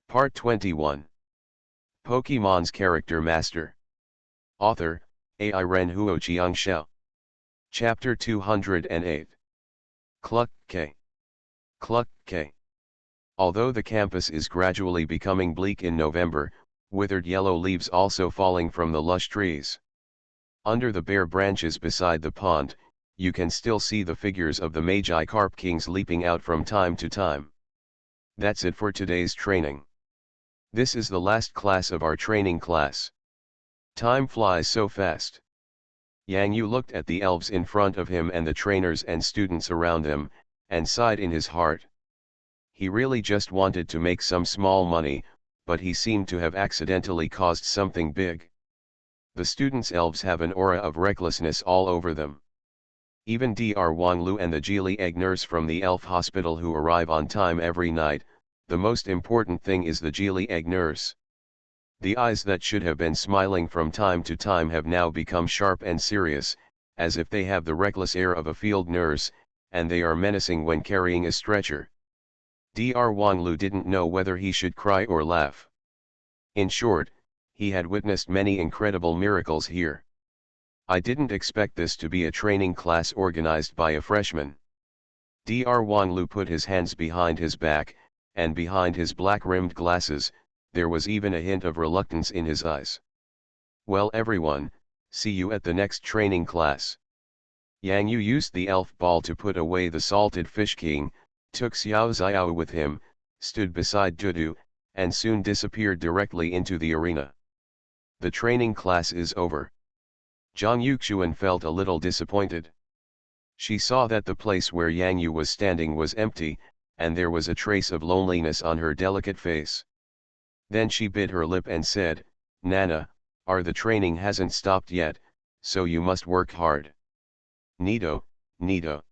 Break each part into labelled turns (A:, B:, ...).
A: Part 21. Pokemon's Character Master. Author, Ai Ren Huo Chiang Xiao. Chapter 208. Cluck K. Cluck K. Although the campus is gradually becoming bleak in November, withered yellow leaves also falling from the lush trees. Under the bare branches beside the pond, you can still see the figures of the Magi Carp Kings leaping out from time to time. That's it for today's training. This is the last class of our training class. Time flies so fast. Yang Yu looked at the elves in front of him and the trainers and students around them, and sighed in his heart. He really just wanted to make some small money, but he seemed to have accidentally caused something big. The students' elves have an aura of recklessness all over them. Even Dr. Wang Lu and the Geely egg nurse from the elf hospital who arrive on time every night, the most important thing is the Geely egg nurse. The eyes that should have been smiling from time to time have now become sharp and serious, as if they have the reckless air of a field nurse, and they are menacing when carrying a stretcher. Dr. Wang Lu didn't know whether he should cry or laugh. In short, he had witnessed many incredible miracles here. I didn't expect this to be a training class organized by a freshman. Dr. Wang Lu put his hands behind his back, and behind his black-rimmed glasses, there was even a hint of reluctance in his eyes. Well everyone, see you at the next training class. Yang Yu used the elf ball to put away the salted fish king, took Xiao Xiao with him, stood beside Dudu, and soon disappeared directly into the arena. The training class is over. Zhang Yuxuan felt a little disappointed. She saw that the place where Yang Yu was standing was empty, and there was a trace of loneliness on her delicate face. Then she bit her lip and said, "Nana, the training hasn't stopped yet, so you must work hard." Nito, Nito.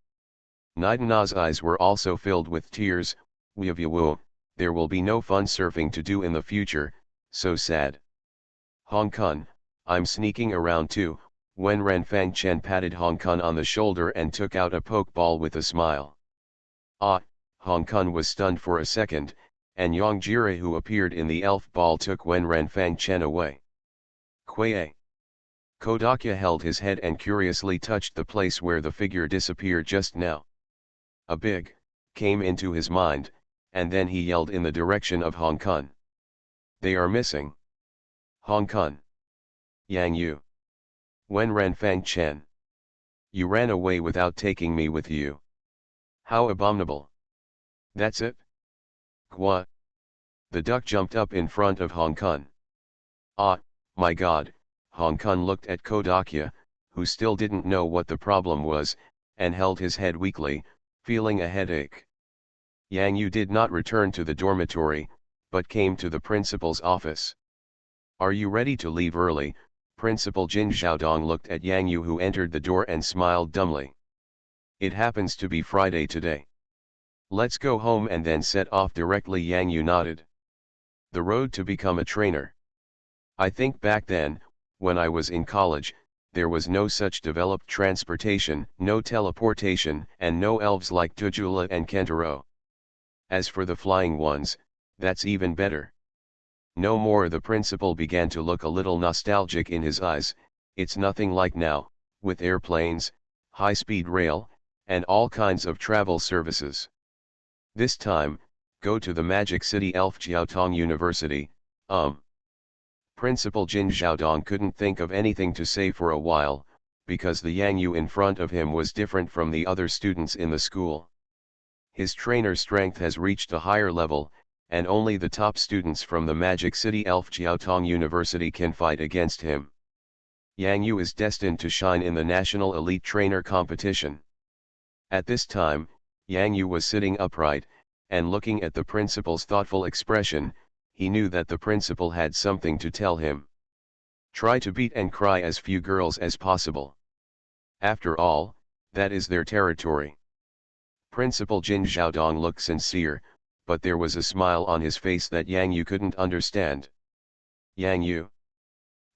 A: Nidana's eyes were also filled with tears. "Woo, there will be no fun surfing to do in the future, so sad." "Hong Kong, I'm sneaking around too," when Renfang Chen patted Hong Kong on the shoulder and took out a pokeball with a smile. "Ah," Hong Kong was stunned for a second, and Yang Jire who appeared in the elf ball took Wen Renfang Chen away. "Kuei." Kodakya held his head and curiously touched the place where the figure disappeared just now. A big came into his mind, and then he yelled in the direction of Hong Kong. "They are missing. Hong Kong. Yang Yu. Wen Renfang Chen. You ran away without taking me with you. How abominable. That's it? Quoi?" The duck jumped up in front of Hong Kong. "Ah, my God," Hong Kong looked at Kodakya, who still didn't know what the problem was, and held his head weakly, feeling a headache. Yang Yu did not return to the dormitory, but came to the principal's office. "Are you ready to leave early?" Principal Jin Xiaodong looked at Yang Yu who entered the door and smiled dumbly. "It happens to be Friday today. Let's go home and then set off directly." Yang Yu nodded. The road to become a trainer. I think back then, when I was in college, there was no such developed transportation, no teleportation, and no elves like Tujula and Kentaro. As for the flying ones, that's even better. No more. The principal began to look a little nostalgic in his eyes. It's nothing like now, with airplanes, high-speed rail, and all kinds of travel services. This time, go to the Magic City Elf Jiaotong University. Principal Jin Xiaodong couldn't think of anything to say for a while, because the Yang Yu in front of him was different from the other students in the school. His trainer's strength has reached a higher level, and only the top students from the Magic City Elf Jiaotong University can fight against him. Yang Yu is destined to shine in the National Elite Trainer Competition. At this time, Yang Yu was sitting upright, and looking at the principal's thoughtful expression, he knew that the principal had something to tell him. Try to beat and cry as few girls as possible. After all, that is their territory. Principal Jin Xiaodong looked sincere, but there was a smile on his face that Yang Yu couldn't understand. "Yang Yu.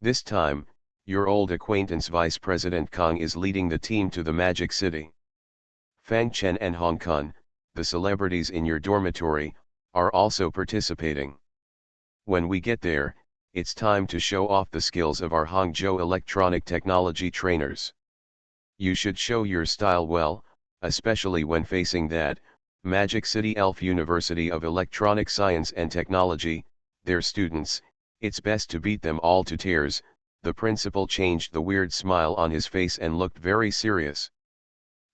A: This time, your old acquaintance Vice President Kong is leading the team to the Magic City. Fang Chen and Hong Kong, the celebrities in your dormitory, are also participating. When we get there, it's time to show off the skills of our Hangzhou electronic technology trainers. You should show your style well, especially when facing that Magic City Elf University of Electronic Science and Technology, their students. It's best to beat them all to tears. The principal changed the weird smile on his face and looked very serious.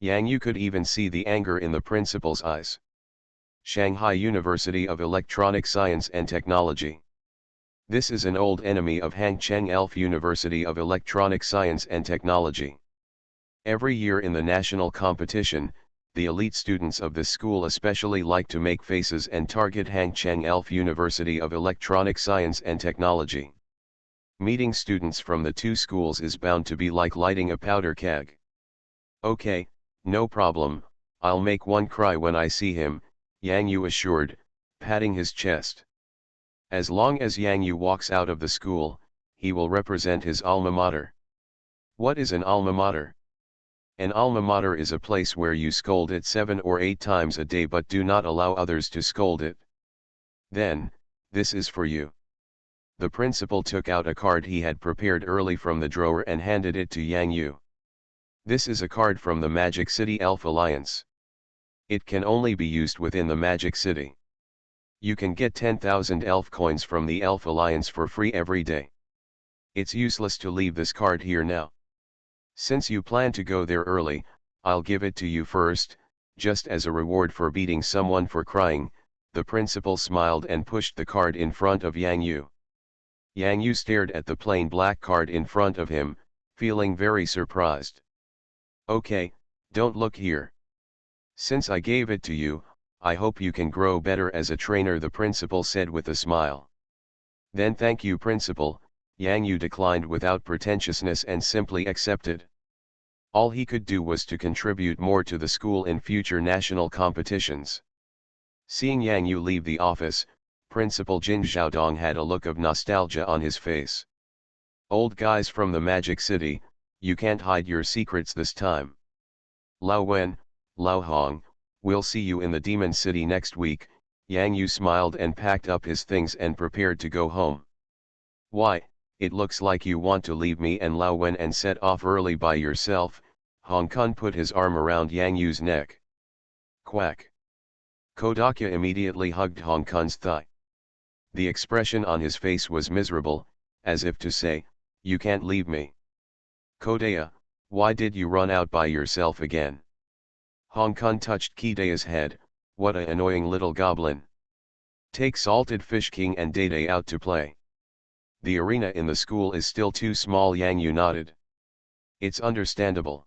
A: Yang Yu could even see the anger in the principal's eyes. Shanghai University of Electronic Science and Technology. This is an old enemy of Hangcheng Elf University of Electronic Science and Technology. Every year in the national competition, the elite students of this school especially like to make faces and target Hangcheng Elf University of Electronic Science and Technology. Meeting students from the two schools is bound to be like lighting a powder keg. Okay, no problem, I'll make one cry when I see him, Yang Yu assured, patting his chest. As long as Yang Yu walks out of the school, he will represent his alma mater. What is an alma mater? An alma mater is a place where you scold it 7 or 8 times a day but do not allow others to scold it. Then, this is for you. The principal took out a card he had prepared early from the drawer and handed it to Yang Yu. This is a card from the Magic City Elf Alliance. It can only be used within the Magic City. You can get 10,000 elf coins from the Elf Alliance for free every day. It's useless to leave this card here now. Since you plan to go there early, I'll give it to you first, just as a reward for beating someone for crying. The principal smiled and pushed the card in front of Yang Yu. Yang Yu stared at the plain black card in front of him, feeling very surprised. Okay, don't look here. Since I gave it to you, I hope you can grow better as a trainer, the principal said with a smile. Then thank you, principal, Yang Yu declined without pretentiousness and simply accepted. All he could do was to contribute more to the school in future national competitions. Seeing Yang Yu leave the office, Principal Jin Xiaodong had a look of nostalgia on his face. Old guys from the Magic City, you can't hide your secrets this time. Lao Wen, Lao Hong, we'll see you in the Demon City next week. Yang Yu smiled and packed up his things and prepared to go home. Why, it looks like you want to leave me and Lao Wen and set off early by yourself. Hong Kong put his arm around Yang Yu's neck. Quack. Kodakya immediately hugged Hong Kong's thigh. The expression on his face was miserable, as if to say, you can't leave me. Kodaya, why did you run out by yourself again? Hong Kong touched Kidaya's head. What a annoying little goblin. Take Salted Fish King and Dede out to play. The arena in the school is still too small, Yang Yu nodded. It's understandable.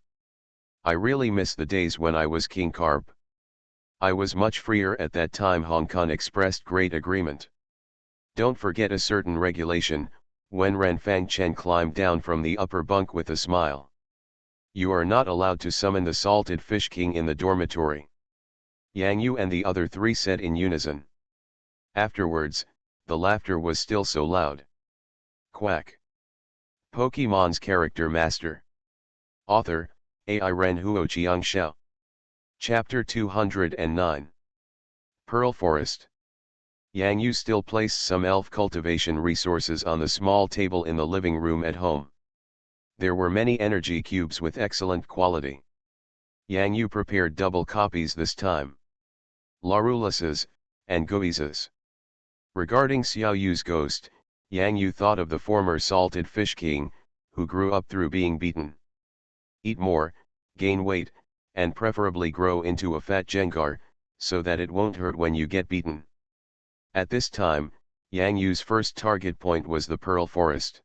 A: I really miss the days when I was King Carp. I was much freer at that time, Hong Kong expressed great agreement. Don't forget a certain regulation, Wen Ren Fang Chen climbed down from the upper bunk with a smile. You are not allowed to summon the Salted Fish King in the dormitory. Yang Yu and the other three said in unison. Afterwards, the laughter was still so loud. Quack. Pokemon's Character Master. Author, AI Ren Huoqiang Xiao. Chapter 209. Pearl Forest. Yang Yu still placed some elf cultivation resources on the small table in the living room at home. There were many energy cubes with excellent quality. Yang Yu prepared double copies this time. Larulus's, and Goiza's. Regarding Xiao Yu's ghost, Yang Yu thought of the former Salted Fish King, who grew up through being beaten. Eat more, gain weight, and preferably grow into a fat Jengar, so that it won't hurt when you get beaten. At this time, Yang Yu's first target point was the Pearl Forest.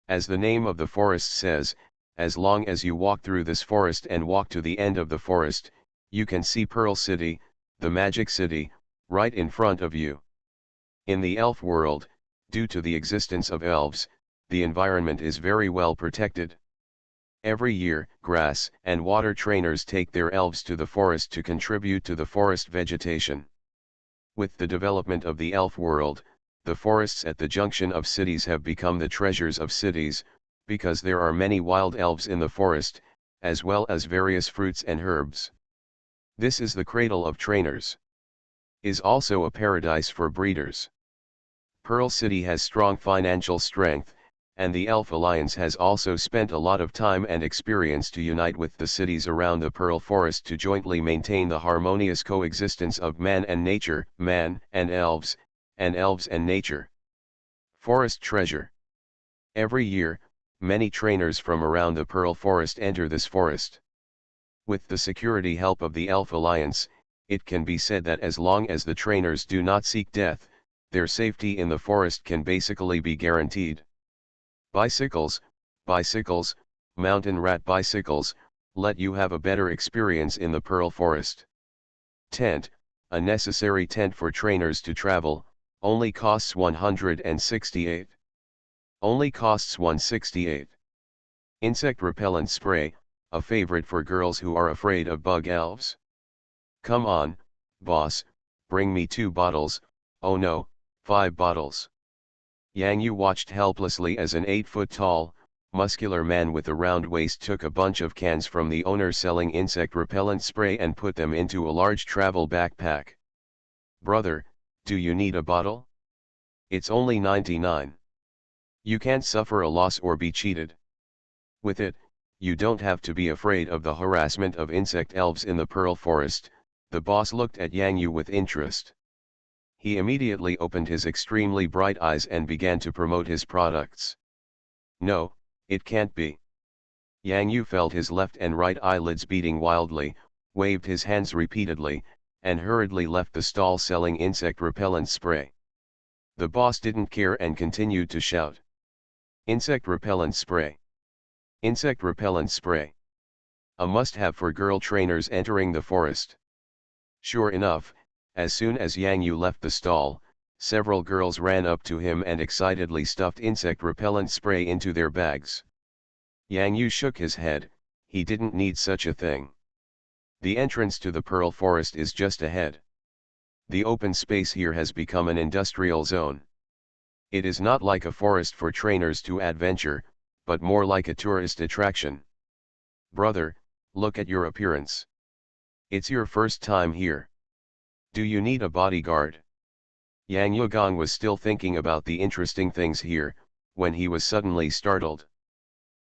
A: As the name of the forest says, as long as you walk through this forest and walk to the end of the forest, you can see Pearl City, the Magic City, right in front of you. In the elf world, due to the existence of elves, the environment is very well protected. Every year, grass and water trainers take their elves to the forest to contribute to the forest vegetation. With the development of the elf world, the forests at the junction of cities have become the treasures of cities, because there are many wild elves in the forest, as well as various fruits and herbs. This is the cradle of trainers. Is also a paradise for breeders. Pearl City has strong financial strength, and the Elf Alliance has also spent a lot of time and experience to unite with the cities around the Pearl Forest to jointly maintain the harmonious coexistence of man and nature, man and elves and nature. Forest treasure. Every year, many trainers from around the Pearl Forest enter this forest. With the security help of the Elf Alliance, it can be said that as long as the trainers do not seek death, their safety in the forest can basically be guaranteed. Bicycles, mountain rat bicycles, let you have a better experience in the Pearl Forest. Tent, a necessary tent for trainers to travel, only costs 168. Only costs 168. Insect repellent spray, a favorite for girls who are afraid of bug elves. Come on, boss, bring me 2 bottles, oh no, 5 bottles. Yang Yu watched helplessly as an 8-foot-tall, muscular man with a round waist took a bunch of cans from the owner selling insect repellent spray and put them into a large travel backpack. Brother, do you need a bottle? It's only 99. You can't suffer a loss or be cheated. With it, you don't have to be afraid of the harassment of insect elves in the Pearl Forest. The boss looked at Yang Yu with interest. He immediately opened his extremely bright eyes and began to promote his products. No, it can't be. Yang Yu felt his left and right eyelids beating wildly, waved his hands repeatedly, and hurriedly left the stall selling insect repellent spray. The boss didn't care and continued to shout. Insect repellent spray. Insect repellent spray. A must-have for girl trainers entering the forest. Sure enough, as soon as Yang Yu left the stall, several girls ran up to him and excitedly stuffed insect repellent spray into their bags. Yang Yu shook his head, he didn't need such a thing. The entrance to the Pearl Forest is just ahead. The open space here has become an industrial zone. It is not like a forest for trainers to adventure, but more like a tourist attraction. Brother, look at your appearance. It's your first time here. Do you need a bodyguard? Yang Yugong was still thinking about the interesting things here, when he was suddenly startled.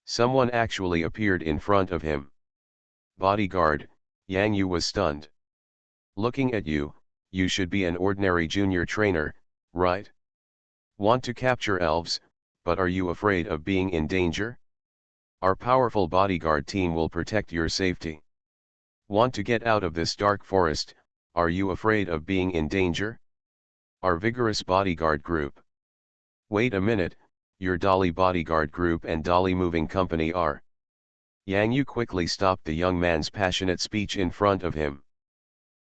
A: Someone actually appeared in front of him. Bodyguard, Yang Yu was stunned. Looking at you, you should be an ordinary junior trainer, right? Want to capture elves, but are you afraid of being in danger? Our powerful bodyguard team will protect your safety. Want to get out of this dark forest, are you afraid of being in danger? Our vigorous bodyguard group. Wait a minute, your Dolly bodyguard group and Dolly Moving Company are. Yang Yu quickly stopped the young man's passionate speech in front of him.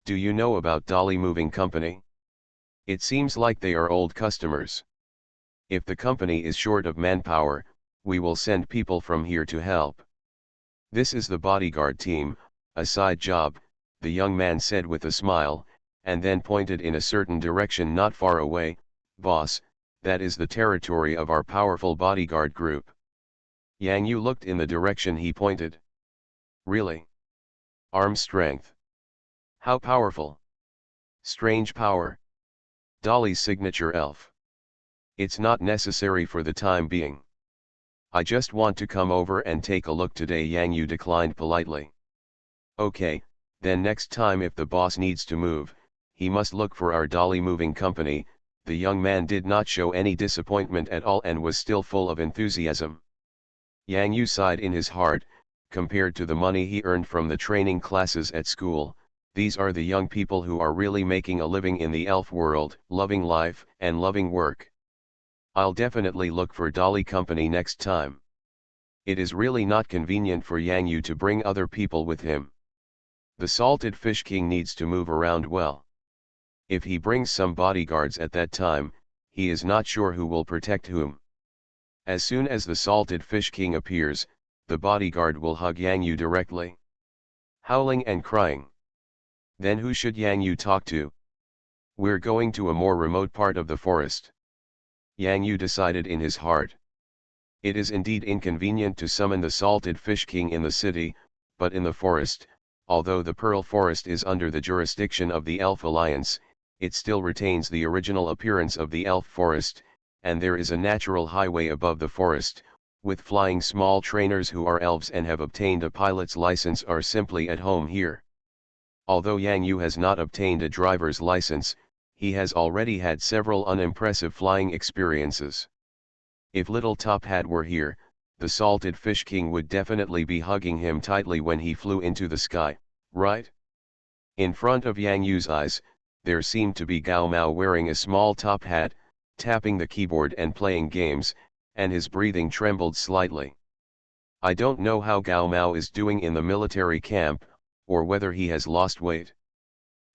A: Do you know about Dolly Moving Company? It seems like they are old customers. If the company is short of manpower, we will send people from here to help. This is the bodyguard team, a side job, the young man said with a smile, and then pointed in a certain direction not far away. Boss, that is the territory of our powerful bodyguard group. Yang Yu looked in the direction he pointed. Really? Arm strength. How powerful. Strange power. Dolly's signature elf. It's not necessary for the time being. I just want to come over and take a look today. Yang Yu declined politely. Okay, then next time if the boss needs to move, he must look for our Dolly Moving Company. The young man did not show any disappointment at all and was still full of enthusiasm. Yang Yu sighed in his heart. Compared to the money he earned from the training classes at school, these are the young people who are really making a living in the elf world, loving life and loving work. I'll definitely look for Dolly Company next time. It is really not convenient for Yang Yu to bring other people with him. The Salted Fish King needs to move around well. If he brings some bodyguards at that time, he is not sure who will protect whom. As soon as the Salted Fish King appears, the bodyguard will hug Yang Yu directly. Howling and crying. Then who should Yang Yu talk to? We're going to a more remote part of the forest. Yang Yu decided in his heart. It is indeed inconvenient to summon the Salted Fish King in the city, but in the forest, although the Pearl Forest is under the jurisdiction of the Elf Alliance, it still retains the original appearance of the elf forest, and there is a natural highway above the forest, with flying small trainers who are elves and have obtained a pilot's license are simply at home here. Although Yang Yu has not obtained a driver's license, he has already had several unimpressive flying experiences. If Little Top Hat were here, the Salted Fish King would definitely be hugging him tightly when he flew into the sky, right? In front of Yang Yu's eyes, there seemed to be Gao Mao wearing a small top hat, tapping the keyboard and playing games, and his breathing trembled slightly. I don't know how Gao Mao is doing in the military camp, or whether he has lost weight.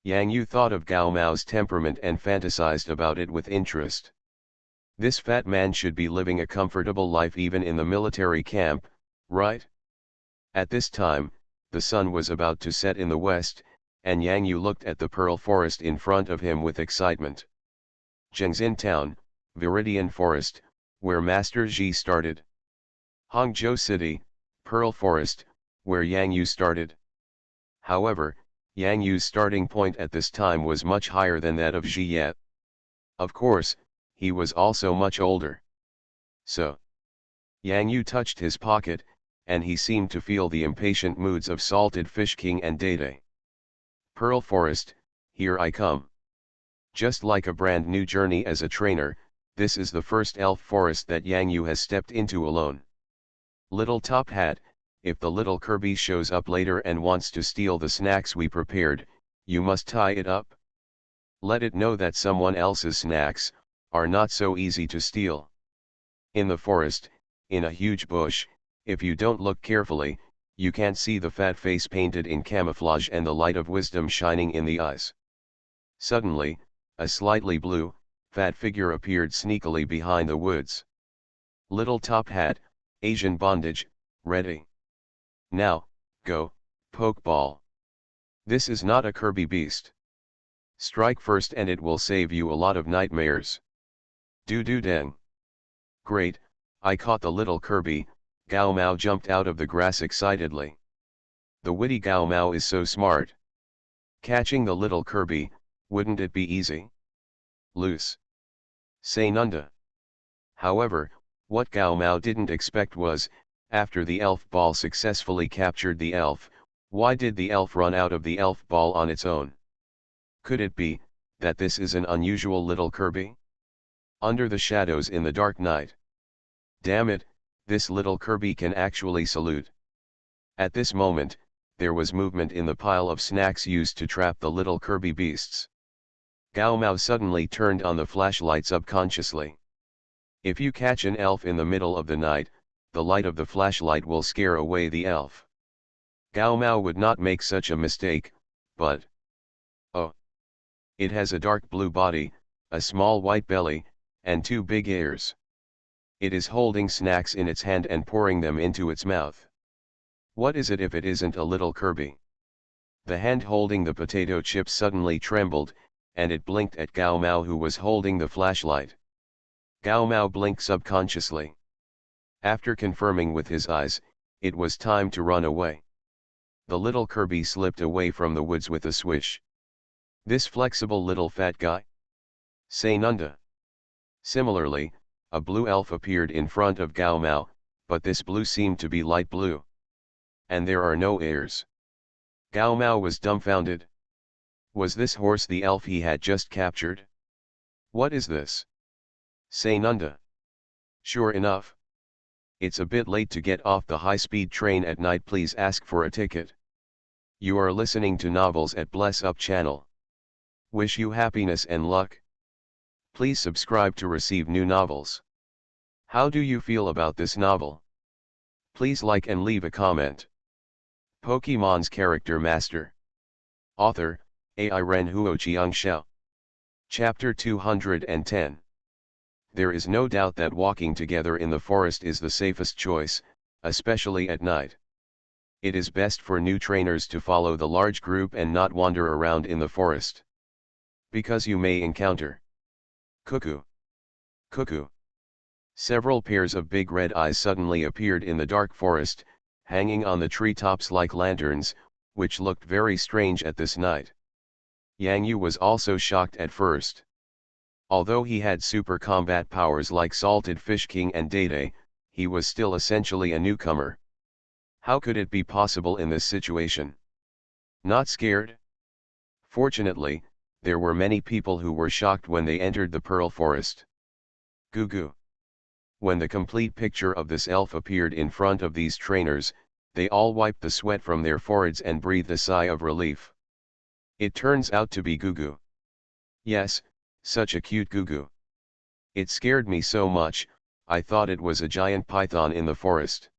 A: Yang Yu thought of Gao Mao's temperament and fantasized about it with interest. This fat man should be living a comfortable life even in the military camp, right? At this time, the sun was about to set in the west, and Yang Yu looked at the pearl forest in front of him with excitement. Zhengzin Town, Viridian Forest, where Master Ji started. Hangzhou City, Pearl Forest, where Yang Yu started. However, Yang Yu's starting point at this time was much higher than that of Ji yet. Of course, he was also much older. So, Yang Yu touched his pocket, and he seemed to feel the impatient moods of Salted Fish King and Dede. Pearl Forest, here I come. Just like a brand new journey as a trainer, this is the first elf forest that Yang Yu has stepped into alone. Little Top Hat, if the little Kirby shows up later and wants to steal the snacks we prepared, you must tie it up. Let it know that someone else's snacks are not so easy to steal. In the forest, in a huge bush, if you don't look carefully, you can't see the fat face painted in camouflage and the light of wisdom shining in the eyes. Suddenly, a slightly blue, fat figure appeared sneakily behind the woods. Little Top Hat, Asian bondage, ready. Now, go, Pokeball. This is not a Kirby beast. Strike first and it will save you a lot of nightmares. Do-do-deng. Great, I caught the little Kirby, Gao Mao jumped out of the grass excitedly. The witty Gao Mao is so smart. Catching the little Kirby, wouldn't it be easy? Loose. Say Nunda. However, what Gao Mao didn't expect was, after the elf ball successfully captured the elf, why did the elf run out of the elf ball on its own? Could it be that this is an unusual little Kirby? Under the shadows in the dark night. Damn it, this little Kirby can actually salute. At this moment, there was movement in the pile of snacks used to trap the little Kirby beasts. Gao Mao suddenly turned on the flashlight subconsciously. If you catch an elf in the middle of the night, the light of the flashlight will scare away the elf. Gao Mao would not make such a mistake, but... oh. It has a dark blue body, a small white belly, and two big ears. It is holding snacks in its hand and pouring them into its mouth. What is it if it isn't a little Kirby? The hand holding the potato chips suddenly trembled, and it blinked at Gao Mao who was holding the flashlight. Gao Mao blinked subconsciously. After confirming with his eyes, it was time to run away. The little Kirby slipped away from the woods with a swish. This flexible little fat guy? Say Nunda. Similarly, a blue elf appeared in front of Gao Mao, but this blue seemed to be light blue. And there are no ears. Gao Mao was dumbfounded. Was this horse the elf he had just captured? What is this? Say Nunda. Sure enough. It's a bit late to get off the high-speed train at night, please ask for a ticket. You are listening to Novels at Bless Up channel. Wish you happiness and luck. Please subscribe to receive new novels. How do you feel about this novel? Please like and leave a comment. Pokemon's Character Master. Author, Ai Ren Huo Xiao. Chapter 210. There is no doubt that walking together in the forest is the safest choice, especially at night. It is best for new trainers to follow the large group and not wander around in the forest. Because you may encounter cuckoo. Cuckoo. Several pairs of big red eyes suddenly appeared in the dark forest, hanging on the treetops like lanterns, which looked very strange at this night. Yang Yu was also shocked at first. Although he had super combat powers like Salted Fish King and Dede, he was still essentially a newcomer. How could it be possible in this situation? Not scared? Fortunately, there were many people who were shocked when they entered the Pearl Forest. Gugu. When the complete picture of this elf appeared in front of these trainers, they all wiped the sweat from their foreheads and breathed a sigh of relief. It turns out to be Gugu. Yes, such a cute Gugu. It scared me so much, I thought it was a giant python in the forest.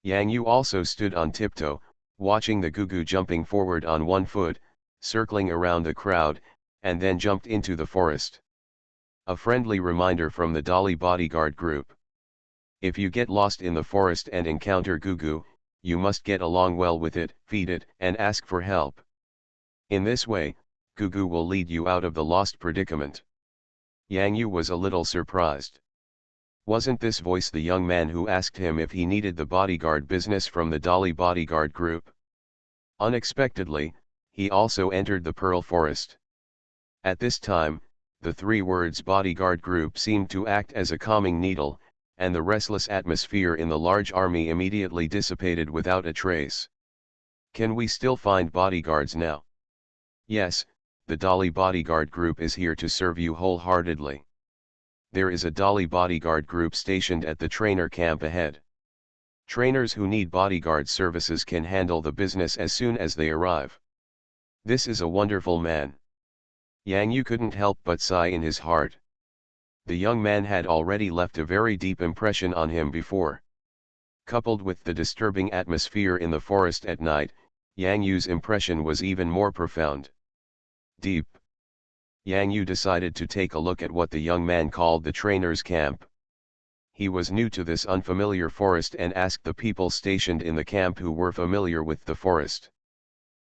A: Yang Yu also stood on tiptoe, watching the Gugu jumping forward on one foot, circling around the crowd, and then jumped into the forest. A friendly reminder from the Dolly bodyguard group. If you get lost in the forest and encounter Gugu, you must get along well with it, feed it, and ask for help. In this way, Gugu will lead you out of the lost predicament. Yang Yu was a little surprised. Wasn't this voice the young man who asked him if he needed the bodyguard business from the Dolly bodyguard group? Unexpectedly, he also entered the Pearl Forest. At this time, the three words bodyguard group seemed to act as a calming needle, and the restless atmosphere in the large army immediately dissipated without a trace. Can we still find bodyguards now? Yes, the Dolly bodyguard group is here to serve you wholeheartedly. There is a Dolly bodyguard group stationed at the trainer camp ahead. Trainers who need bodyguard services can handle the business as soon as they arrive. This is a wonderful man. Yang Yu couldn't help but sigh in his heart. The young man had already left a very deep impression on him before. Coupled with the disturbing atmosphere in the forest at night, Yang Yu's impression was even more profound. Deep. Yang Yu decided to take a look at what the young man called the trainer's camp. He was new to this unfamiliar forest and asked the people stationed in the camp who were familiar with the forest.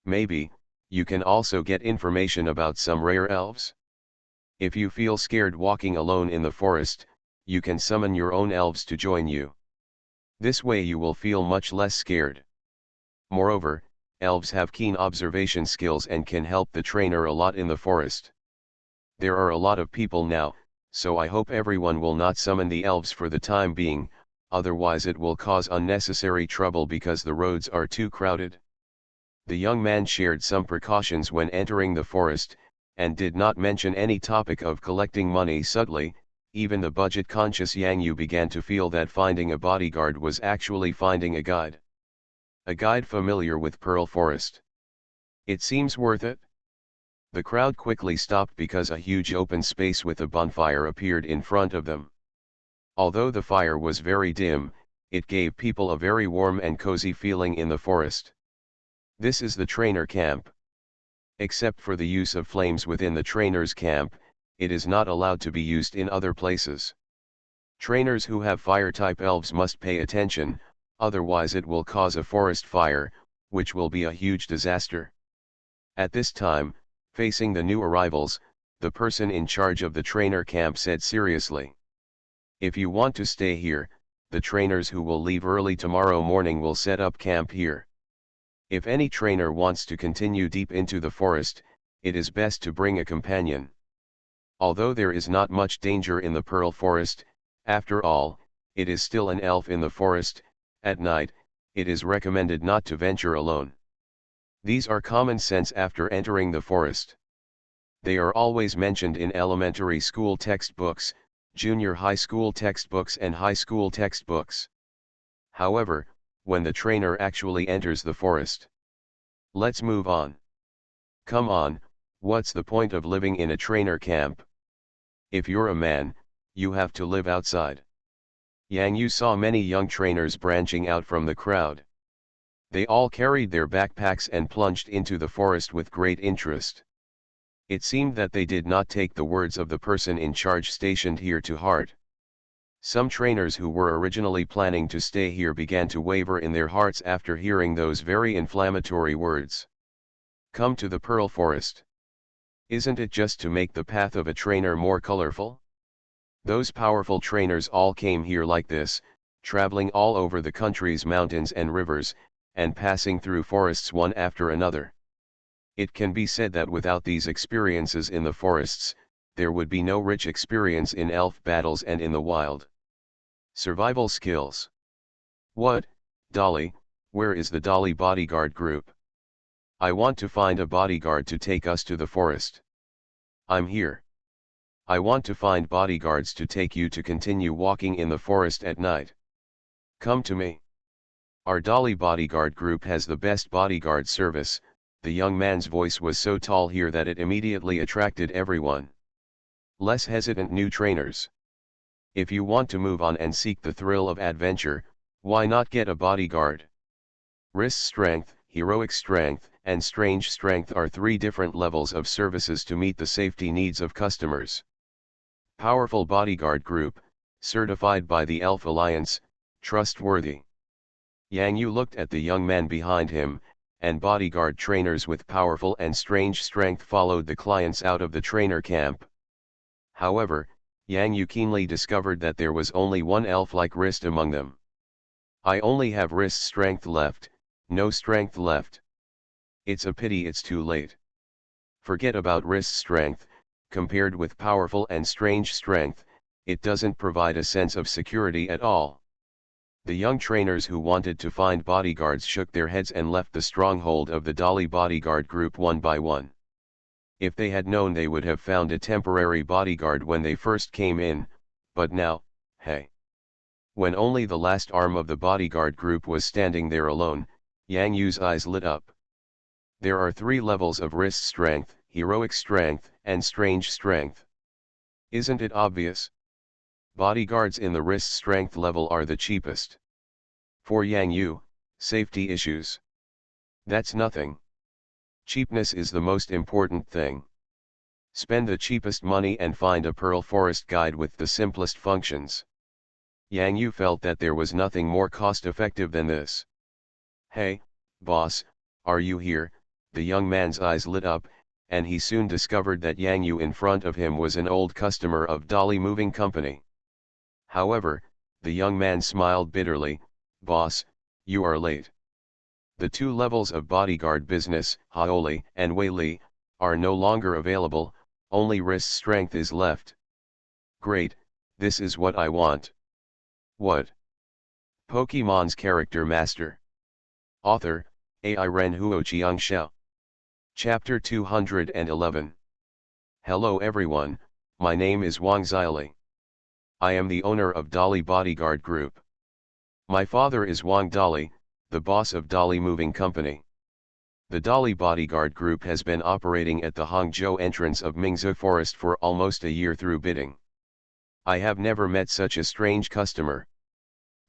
A: Maybe, you can also get information about some rare elves? If you feel scared walking alone in the forest, you can summon your own elves to join you. This way you will feel much less scared. Moreover, elves have keen observation skills and can help the trainer a lot in the forest. There are a lot of people now, so I hope everyone will not summon the elves for the time being, otherwise it will cause unnecessary trouble because the roads are too crowded. The young man shared some precautions when entering the forest, and did not mention any topic of collecting money subtly. Even the budget-conscious Yang Yu began to feel that finding a bodyguard was actually finding a guide. A guide familiar with Pearl Forest. It seems worth it. The crowd quickly stopped because a huge open space with a bonfire appeared in front of them. Although the fire was very dim, it gave people a very warm and cozy feeling in the forest. This is the trainer camp. Except for the use of flames within the trainer's camp, it is not allowed to be used in other places. Trainers who have fire-type elves must pay attention, otherwise it will cause a forest fire, which will be a huge disaster. At this time, facing the new arrivals, the person in charge of the trainer camp said seriously, "If you want to stay here, the trainers who will leave early tomorrow morning will set up camp here. If any trainer wants to continue deep into the forest, it is best to bring a companion. Although there is not much danger in the Pearl Forest, after all, it is still an elf in the forest. At night, it is recommended not to venture alone. These are common sense after entering the forest. They are always mentioned in elementary school textbooks, junior high school textbooks and high school textbooks. However, when the trainer actually enters the forest. Let's move on. Come on, what's the point of living in a trainer camp? If you're a man, you have to live outside." Yang Yu saw many young trainers branching out from the crowd. They all carried their backpacks and plunged into the forest with great interest. It seemed that they did not take the words of the person in charge stationed here to heart. Some trainers who were originally planning to stay here began to waver in their hearts after hearing those very inflammatory words. Come to the Pearl Forest. Isn't it just to make the path of a trainer more colorful? Those powerful trainers all came here like this, traveling all over the country's mountains and rivers, and passing through forests one after another. It can be said that without these experiences in the forests, there would be no rich experience in elf battles and in the wild. Survival skills. What, Dolly, where is the Dolly bodyguard group? I want to find a bodyguard to take us to the forest. I'm here. I want to find bodyguards to take you to continue walking in the forest at night. Come to me. Our Dolly bodyguard group has the best bodyguard service. The young man's voice was so tall here that it immediately attracted everyone. Less hesitant new trainers. If you want to move on and seek the thrill of adventure, why not get a bodyguard? Wrist strength, heroic strength, and strange strength are three different levels of services to meet the safety needs of customers. Powerful bodyguard group, certified by the Elf Alliance, trustworthy. Yang Yu looked at the young man behind him, and bodyguard trainers with powerful and strange strength followed the clients out of the trainer camp. However, Yang Yu keenly discovered that there was only one elf-like wrist among them. I only have wrist strength left, no strength left. It's a pity it's too late. Forget about wrist strength, compared with powerful and strange strength, it doesn't provide a sense of security at all. The young trainers who wanted to find bodyguards shook their heads and left the stronghold of the Dolly bodyguard group one by one. If they had known, they would have found a temporary bodyguard when they first came in, but now, hey. When only the last arm of the bodyguard group was standing there alone, Yang Yu's eyes lit up. There are three levels of wrist strength, heroic strength, and strange strength. Isn't it obvious? Bodyguards in the wrist strength level are the cheapest. For Yang Yu, safety issues. That's nothing. Cheapness is the most important thing. Spend the cheapest money and find a Pearl Forest guide with the simplest functions. Yang Yu felt that there was nothing more cost-effective than this. Hey, boss, are you here? The young man's eyes lit up, and he soon discovered that Yang Yu in front of him was an old customer of Dolly Moving Company. However, the young man smiled bitterly. Boss, you are late. The two levels of bodyguard business, Haoli and Weili, are no longer available, only wrist strength is left. Great, this is what I want. What? Pokemon's Character Master. Author, Ai Ren Huo Chiang Xiao. Chapter 211. Hello everyone, my name is Wang Zili. I am the owner of Dolly Bodyguard Group. My father is Wang Dolly, the boss of Dolly Moving Company. The Dolly Bodyguard Group has been operating at the Hangzhou entrance of Mingzhou Forest for almost a year through bidding. I have never met such a strange customer.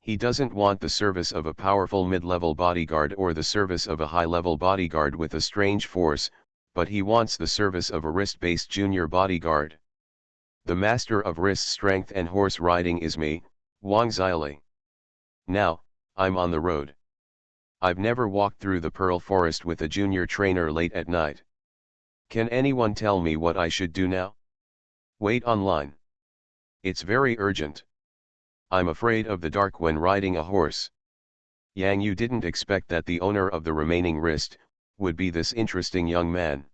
A: He doesn't want the service of a powerful mid-level bodyguard or the service of a high-level bodyguard with a strange force, but he wants the service of a wrist-based junior bodyguard. The master of wrist strength and horse riding is me, Wang Zili. Now, I'm on the road. I've never walked through the Pearl Forest with a junior trainer late at night. Can anyone tell me what I should do now? Wait online. It's very urgent. I'm afraid of the dark when riding a horse. Yang Yu didn't expect that the owner of the remaining wrist would be this interesting young man.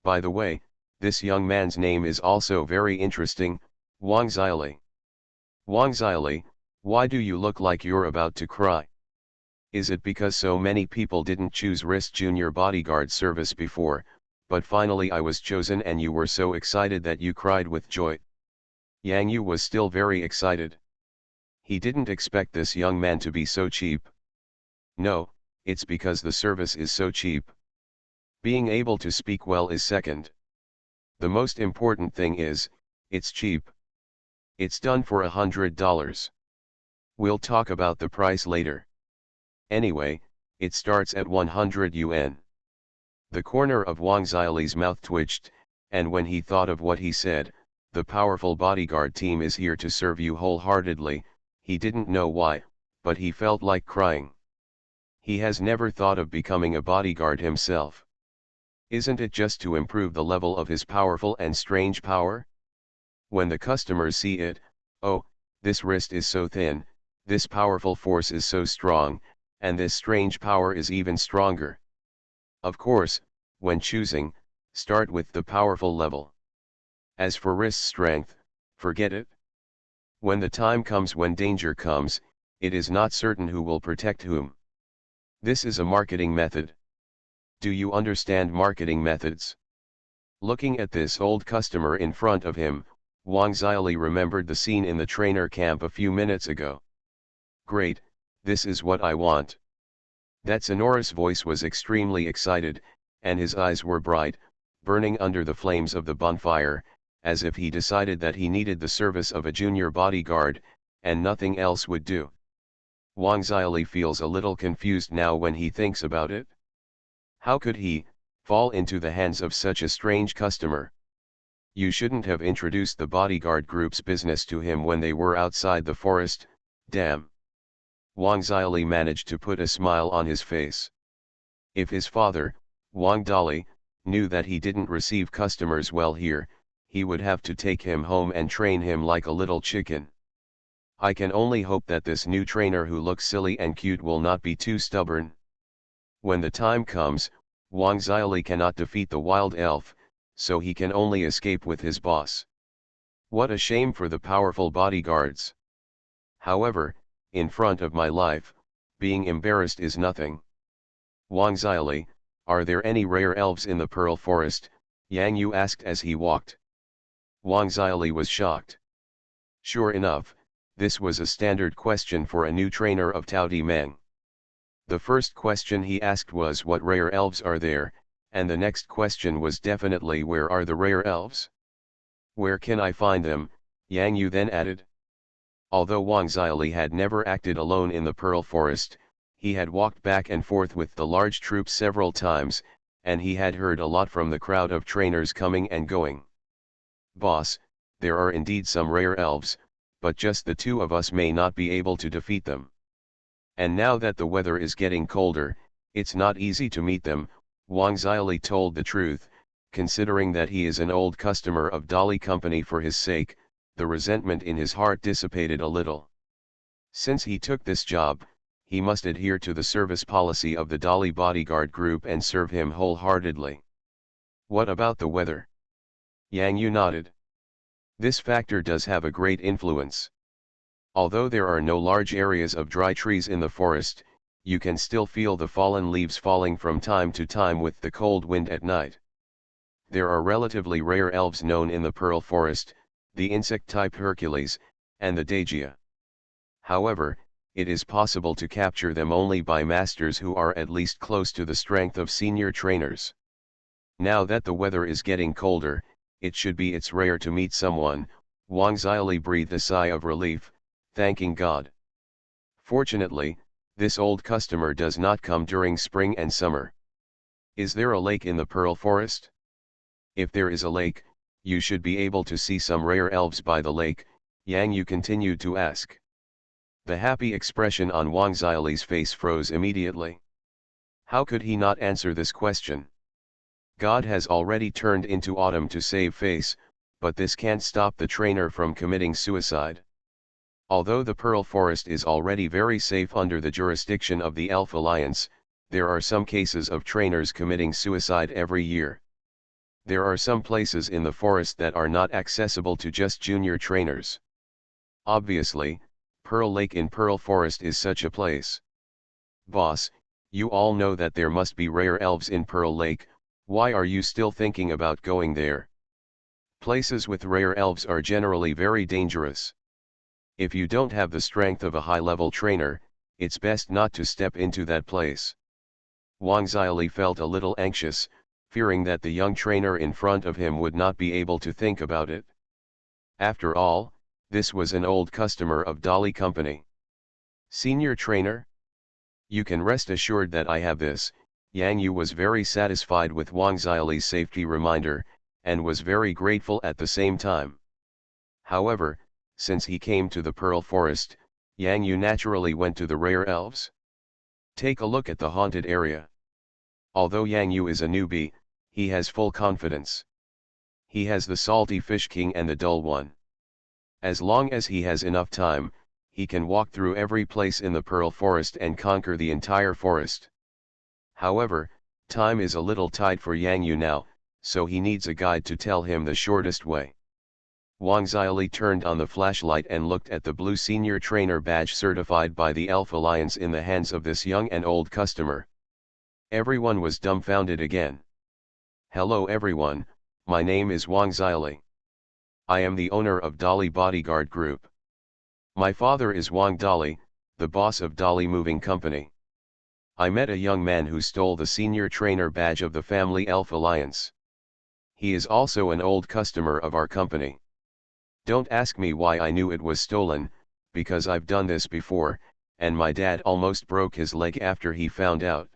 A: By the way, this young man's name is also very interesting, Wang Zili. Wang Zili, why do you look like you're about to cry? Is it because so many people didn't choose wrist junior bodyguard service before, but finally I was chosen and you were so excited that you cried with joy? Yang Yu was still very excited. He didn't expect this young man to be so cheap. No, it's because the service is so cheap. Being able to speak well is second. The most important thing is, it's cheap. It's done for $100. We'll talk about the price later. Anyway, it starts at 100 yuan. The corner of Wang Zili's mouth twitched, and when he thought of what he said, the powerful bodyguard team is here to serve you wholeheartedly, he didn't know why, but he felt like crying. He has never thought of becoming a bodyguard himself. Isn't it just to improve the level of his powerful and strange power? When the customers see it, oh, this wrist is so thin, this powerful force is so strong, and this strange power is even stronger. Of course, when choosing, start with the powerful level. As for wrist strength, forget it. When the time comes when danger comes, it is not certain who will protect whom. This is a marketing method. Do you understand marketing methods? Looking at this old customer in front of him, Wang Xiaoli remembered the scene in the trainer camp a few minutes ago. Great, this is what I want. That sonorous voice was extremely excited, and his eyes were bright, burning under the flames of the bonfire, as if he decided that he needed the service of a junior bodyguard, and nothing else would do. Wang Xiaoli feels a little confused now when he thinks about it. How could he fall into the hands of such a strange customer? You shouldn't have introduced the bodyguard group's business to him when they were outside the forest, damn. Wang Xiaoli managed to put a smile on his face. If his father, Wang Dali, knew that he didn't receive customers well here, he would have to take him home and train him like a little chicken. I can only hope that this new trainer who looks silly and cute will not be too stubborn. When the time comes, Wang Xiaoli cannot defeat the wild elf, so he can only escape with his boss. What a shame for the powerful bodyguards. However, in front of my life, being embarrassed is nothing. Wang Xiaoli, are there any rare elves in the Pearl Forest? Yang Yu asked as he walked. Wang Xiaoli was shocked. Sure enough, this was a standard question for a new trainer of Tao Di Meng. The first question he asked was what rare elves are there, and the next question was definitely where are the rare elves? Where can I find them? Yang Yu then added. Although Wang Xiaoli had never acted alone in the Pearl Forest, he had walked back and forth with the large troops several times, and he had heard a lot from the crowd of trainers coming and going. Boss, there are indeed some rare elves, but just the two of us may not be able to defeat them. And now that the weather is getting colder, it's not easy to meet them. Wang Xiaoli told the truth, considering that he is an old customer of Dali Company. For his sake, the resentment in his heart dissipated a little. Since he took this job, he must adhere to the service policy of the Dali bodyguard group and serve him wholeheartedly. What about the weather? Yang Yu nodded. This factor does have a great influence. Although there are no large areas of dry trees in the forest, you can still feel the fallen leaves falling from time to time with the cold wind at night. There are relatively rare elves known in the Pearl Forest, the insect-type Hercules, and the Dagia. However, it is possible to capture them only by masters who are at least close to the strength of senior trainers. Now that the weather is getting colder, it should be it's rare to meet someone. Wang Xiaoli breathed a sigh of relief, thanking God. Fortunately, this old customer does not come during spring and summer. Is there a lake in the Pearl Forest? If there is a lake, you should be able to see some rare elves by the lake, Yang Yu continued to ask. The happy expression on Wang Xiaoli's face froze immediately. How could he not answer this question? God has already turned into autumn to save face, but this can't stop the trainer from committing suicide. Although the Pearl Forest is already very safe under the jurisdiction of the Elf Alliance, there are some cases of trainers committing suicide every year. There are some places in the forest that are not accessible to just junior trainers. Obviously, Pearl Lake in Pearl Forest is such a place. Boss, you all know that there must be rare elves in Pearl Lake. Why are you still thinking about going there? Places with rare elves are generally very dangerous. If you don't have the strength of a high-level trainer, it's best not to step into that place. Wang Xiaoli felt a little anxious, fearing that the young trainer in front of him would not be able to think about it. After all, this was an old customer of Dali Company. Senior trainer? You can rest assured that I have this. Yang Yu was very satisfied with Wang Xiaoli's safety reminder, and was very grateful at the same time. However, since he came to the Pearl Forest, Yang Yu naturally went to the rare elves. Take a look at the haunted area. Although Yang Yu is a newbie, he has full confidence. He has the Salty Fish King and the Dull One. As long as he has enough time, he can walk through every place in the Pearl Forest and conquer the entire forest. However, Time is a little tight for Yang Yu now, so he needs a guide to tell him the shortest way. Wang Xiaoli turned on the flashlight and looked at the blue senior trainer badge certified by the Elf Alliance in the hands of this young and old customer. Everyone was dumbfounded again. Hello everyone, my name is Wang Xiaoli. I am the owner of Dolly Bodyguard Group. My father is Wang Dolly, the boss of Dolly Moving Company. I met a young man who stole the senior trainer badge of the family Elf Alliance. He is also an old customer of our company. Don't ask me why I knew it was stolen, because I've done this before, and my dad almost broke his leg after he found out.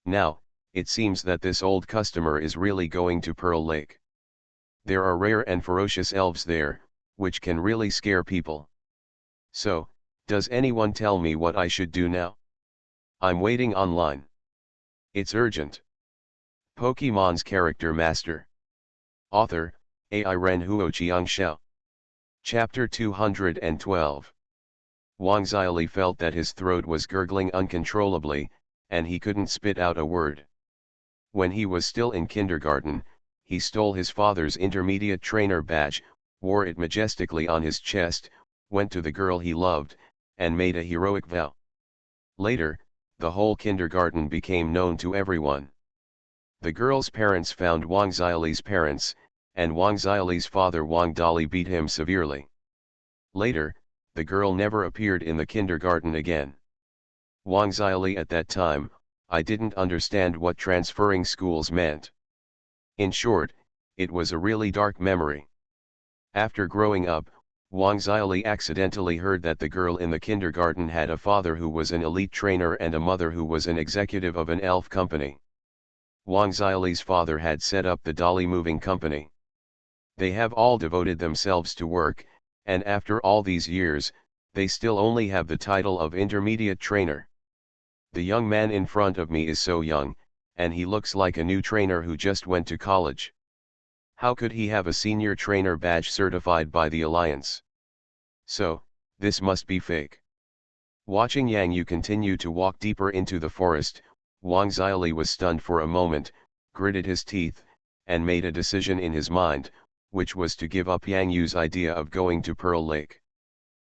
A: Now, it seems that this old customer is really going to Pearl Lake. There are rare and ferocious elves there, which can really scare people. So, does anyone tell me what I should do now? I'm waiting online. It's urgent. Pokemon's Character Master. Author, AI Ren Huo Xiangxiao. Chapter 212. Wang Xiaoli felt that his throat was gurgling uncontrollably, and he couldn't spit out a word. When he was still in kindergarten, he stole his father's intermediate trainer badge, wore it majestically on his chest, went to the girl he loved, and made a heroic vow. Later, the whole kindergarten became known to everyone. The girl's parents found Wang Xiaoli's parents, and Wang Xiaoli's father Wang Dolly beat him severely. Later, the girl never appeared in the kindergarten again. Wang Xiaoli at that time, I didn't understand what transferring schools meant. In short, it was a really dark memory. After growing up, Wang Xiaoli accidentally heard that the girl in the kindergarten had a father who was an elite trainer and a mother who was an executive of an elf company. Wang Xiaoli's father had set up the Dolly Moving Company. They have all devoted themselves to work, and after all these years, they still only have the title of intermediate trainer. The young man in front of me is so young, and he looks like a new trainer who just went to college. How could he have a senior trainer badge certified by the Alliance? So, this must be fake. Watching Yang Yu continue to walk deeper into the forest, Wang Xiaoli was stunned for a moment, gritted his teeth, and made a decision in his mind, which was to give up Yang Yu's idea of going to Pearl Lake.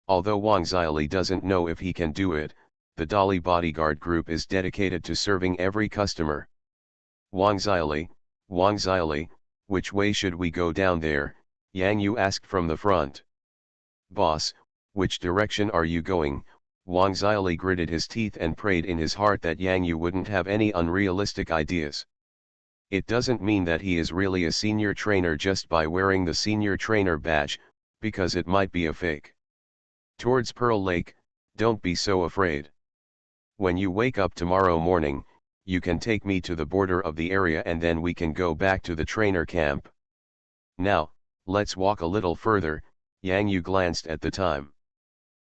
A: Although Wang Xiaoli doesn't know if he can do it, the Dolly Bodyguard Group is dedicated to serving every customer. Wang Xiaoli, which way should we go down there? Yang Yu asked from the front. Boss, which direction are you going? Wang Xiaoli gritted his teeth and prayed in his heart that Yang Yu wouldn't have any unrealistic ideas. It doesn't mean that he is really a senior trainer just by wearing the senior trainer badge, because it might be a fake. Towards Pearl Lake, don't be so afraid. When you wake up tomorrow morning, you can take me to the border of the area and then we can go back to the trainer camp. Now, let's walk a little further. Yang Yu glanced at the time.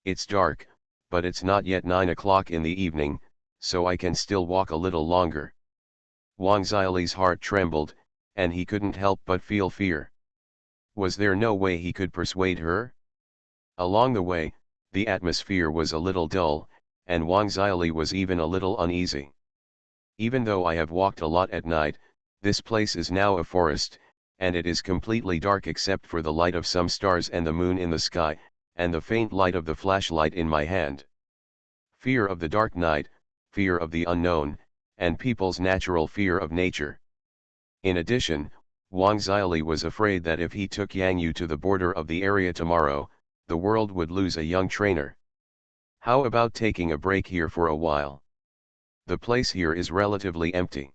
A: It's dark, but it's not yet 9 o'clock in the evening, so I can still walk a little longer. Wang Xiaoli's heart trembled, and he couldn't help but feel fear. Was there no way he could persuade her? Along the way, the atmosphere was a little dull, and Wang Xiaoli was even a little uneasy. Even though I have walked a lot at night, this place is now a forest, and it is completely dark except for the light of some stars and the moon in the sky, and the faint light of the flashlight in my hand. Fear of the dark night, fear of the unknown, and people's natural fear of nature. In addition, Wang Xiaoli was afraid that if he took Yang Yu to the border of the area tomorrow, the world would lose a young trainer. How about taking a break here for a while? The place here is relatively empty.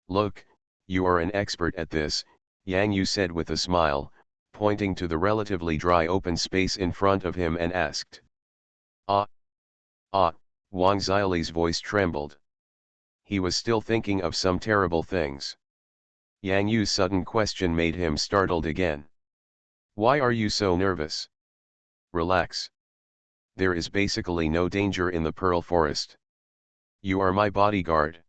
A: Look, you are an expert at this, Yang Yu said with a smile, pointing to the relatively dry open space in front of him and asked. Ah. Wang Xiaoli's voice trembled. He was still thinking of some terrible things. Yang Yu's sudden question made him startled again. Why are you so nervous? Relax. There is basically no danger in the Pearl Forest. You are my bodyguard.